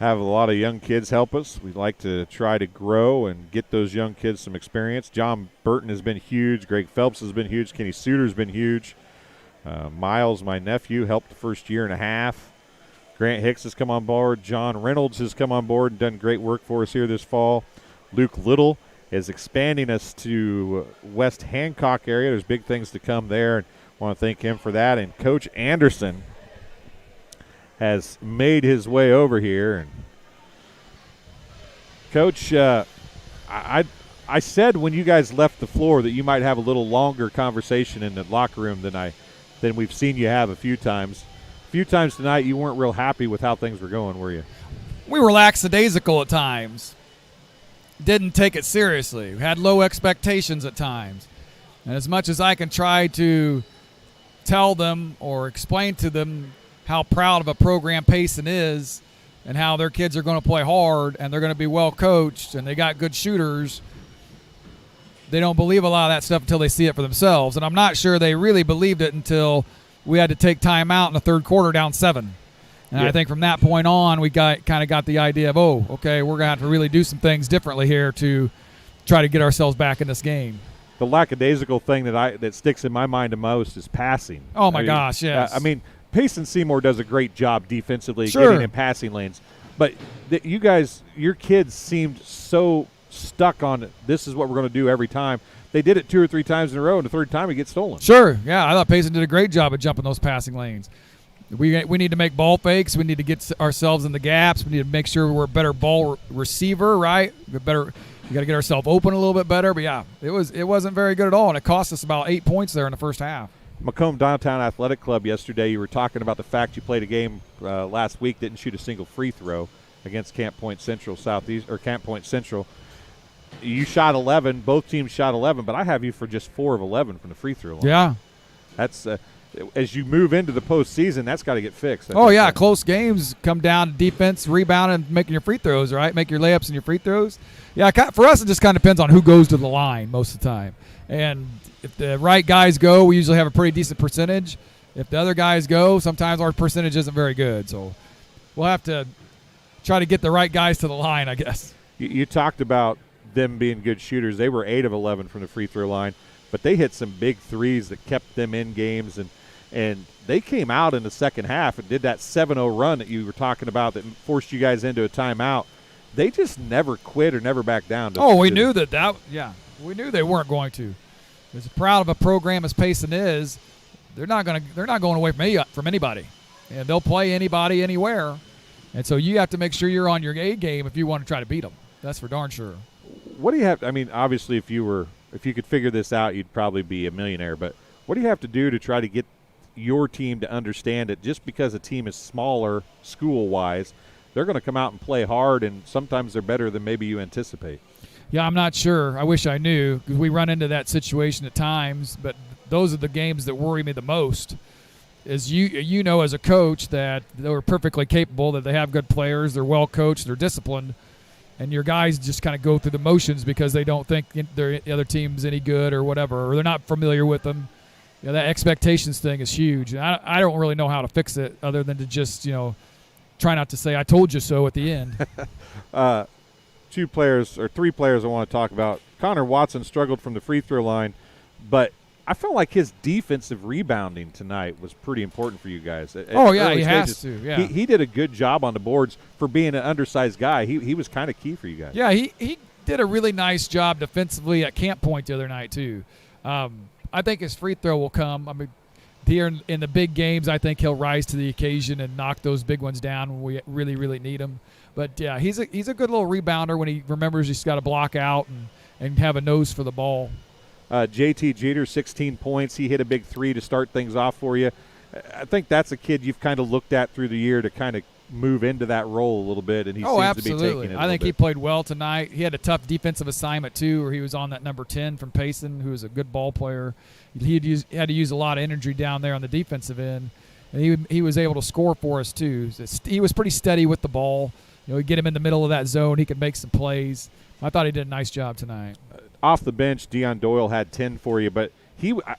have a lot of young kids help us. We like to try to grow and get those young kids some experience. John Burton has been huge. Greg Phelps has been huge. Kenny Suter's been huge. Miles, my nephew, helped the first year and a half. Grant Hicks has come on board. John Reynolds has come on board and done great work for us here this fall. Luke Little is expanding us to West Hancock area. There's big things to come there, and I want to thank him for that. And Coach Anderson has made his way over here. And Coach, I said when you guys left the floor that you might have a little longer conversation in the locker room than we've seen you have a few times. A few times tonight you weren't real happy with how things were going, were you? We were lackadaisical at times. Didn't take it seriously. We had low expectations at times. And as much as I can try to tell them or explain to them how proud of a program Payson is and how their kids are going to play hard and they're going to be well coached and they got good shooters, they don't believe a lot of that stuff until they see it for themselves. And I'm not sure they really believed it until we had to take time out in the third quarter down 7. And I think from that point on, we kind of got the idea of, okay, we're going to have to really do some things differently here to try to get ourselves back in this game. The lackadaisical thing that sticks in my mind the most is passing. Oh, my gosh, yes. Payson-Seymour does a great job defensively getting in passing lanes. But your kids seemed so stuck on this is what we're going to do every time. They did it 2 or 3 times in a row, and the third time it gets stolen. Sure, yeah. I thought Payson did a great job of jumping those passing lanes. We need to make ball fakes. We need to get ourselves in the gaps. We need to make sure we're a better ball receiver, right? We got to get ourselves open a little bit better. But, yeah, it wasn't very good at all, and it cost us about 8 points there in the first half. Macomb Downtown Athletic Club yesterday, you were talking about the fact you played a game last week, didn't shoot a single free throw against Camp Point Central Camp Point Central. You shot 11. Both teams shot 11, but I have you for just 4 of 11 from the free throw line. Yeah. That's as you move into the postseason, that's got to get fixed. Close games come down to defense, rebound, and making your free throws, right? Make your layups and your free throws. Yeah, for us, it just kind of depends on who goes to the line most of the time. And if the right guys go, we usually have a pretty decent percentage. If the other guys go, sometimes our percentage isn't very good. So we'll have to try to get the right guys to the line, I guess. You talked about them being good shooters. They were 8 of 11 from the free throw line, but they hit some big threes that kept them in games, and they came out in the second half and did that 7-0 run that you were talking about that forced you guys into a timeout. they just never quit or never back down. We knew that. Yeah, we knew they weren't going to. As proud of a program as Payson is, they're not going away from anybody, and they'll play anybody anywhere. And so you have to make sure you're on your A game if you want to try to beat them. That's for darn sure. What do you have? I mean, obviously, if you could figure this out, you'd probably be a millionaire. But what do you have to do to try to get your team to understand it? Just because a team is smaller school-wise, they're going to come out and play hard, and sometimes they're better than maybe you anticipate. Yeah, I'm not sure. I wish I knew, because we run into that situation at times. But those are the games that worry me the most. Is you know as a coach that they're perfectly capable, that they have good players, they're well coached, they're disciplined, and your guys just kind of go through the motions because they don't think the other team's any good or whatever, or they're not familiar with them. That expectations thing is huge. And I don't really know how to fix it other than to just try not to say I told you so at the end. 3 players I want to talk about. Connor Watson struggled from the free throw line, but I felt like his defensive rebounding tonight was pretty important for you guys. He has to. Yeah, he did a good job on the boards for being an undersized guy. He was kind of key for you guys. Yeah, he did a really nice job defensively at camp point the other night too. I think his free throw will come. I mean, here in the big games, I think he'll rise to the occasion and knock those big ones down when we really, really need him. But yeah, he's a good little rebounder when he remembers he's got to block out and have a nose for the ball. JT Jeter, 16 points. He hit a big 3 to start things off for you. I think that's a kid you've kind of looked at through the year to kind of move into that role a little bit, and he seems absolutely. to be taking it. I think he played well tonight. He had a tough defensive assignment too, where he was on that number 10 from Payson, who is a good ball player. He had to use a lot of energy down there on the defensive end, and he was able to score for us too. He was pretty steady with the ball. You get him in the middle of that zone, he could make some plays. I thought he did a nice job tonight. Off the bench, Deion Doyle had 10 for you, but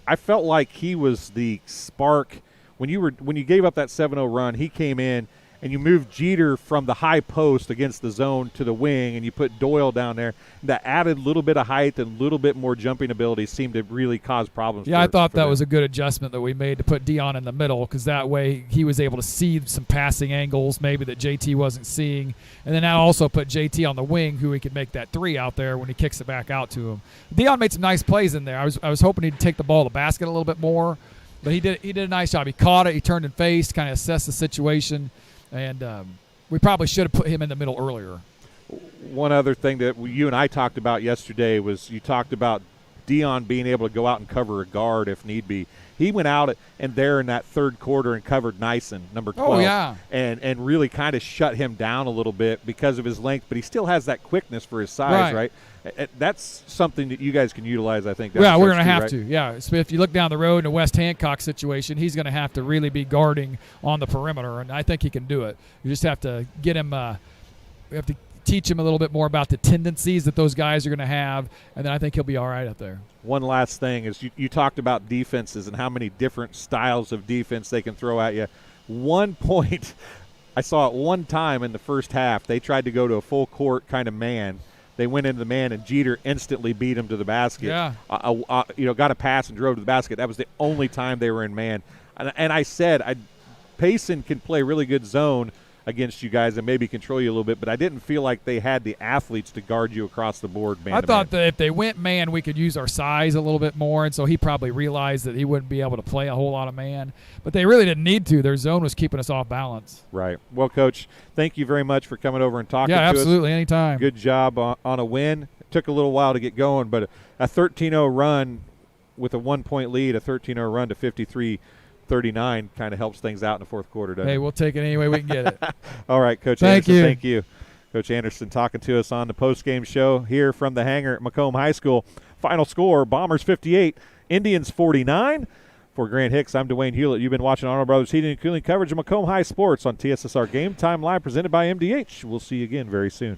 I felt like he was the spark when you gave up that 7-0 run. He came in and you moved Jeter from the high post against the zone to the wing, and you put Doyle down there. That added a little bit of height and a little bit more jumping ability seemed to really cause problems. Yeah, I thought that was a good adjustment that we made to put Deion in the middle, because that way he was able to see some passing angles maybe that JT wasn't seeing. And then that also put JT on the wing, who he could make that 3 out there when he kicks it back out to him. Deion made some nice plays in there. I was hoping he'd take the ball to the basket a little bit more, but he did a nice job. He caught it, he turned and faced, kind of assessed the situation. And we probably should have put him in the middle earlier. One other thing that you and I talked about yesterday was you talked about Deion being able to go out and cover a guard if need be. He went out and there in that third quarter and covered Nyson, number 12. Oh, yeah. And really kind of shut him down a little bit because of his length, but he still has that quickness for his size, right? That's something that you guys can utilize, I think. Yeah, we're going to have to. Yeah, so if you look down the road in a West Hancock situation, he's going to have to really be guarding on the perimeter, and I think he can do it. You just have to get him we have to teach him a little bit more about the tendencies that those guys are going to have, and then I think he'll be all right up there. One last thing is you talked about defenses and how many different styles of defense they can throw at you. One point I saw it one time in the first half, they tried to go to a full court kind of man. They went into the man, and Jeter instantly beat him to the basket. Yeah. Got a pass and drove to the basket. That was the only time they were in man. And I said, Payson can play really good zone against you guys and maybe control you a little bit, but I didn't feel like they had the athletes to guard you across the board, man. I thought that if they went man, we could use our size a little bit more, and so he probably realized that he wouldn't be able to play a whole lot of man. But they really didn't need to. Their zone was keeping us off balance. Right. Well, Coach, thank you very much for coming over and talking to us. Yeah, absolutely, anytime. Good job on a win. It took a little while to get going, but a 13-0 run with a 1-point lead, a 13-0 run to 53-39 kind of helps things out in the fourth quarter, doesn't it? Hey, we'll take it any way we can get it. All right, Coach Anderson, thank you. Coach Anderson talking to us on the postgame show here from the hangar at Macomb High School. Final score, Bombers 58, Indians 49. For Grant Hicks, I'm Dwayne Hulett. You've been watching Arnold Brothers Heating and Cooling coverage of Macomb High Sports on TSSR Game Time Live, presented by MDH. We'll see you again very soon.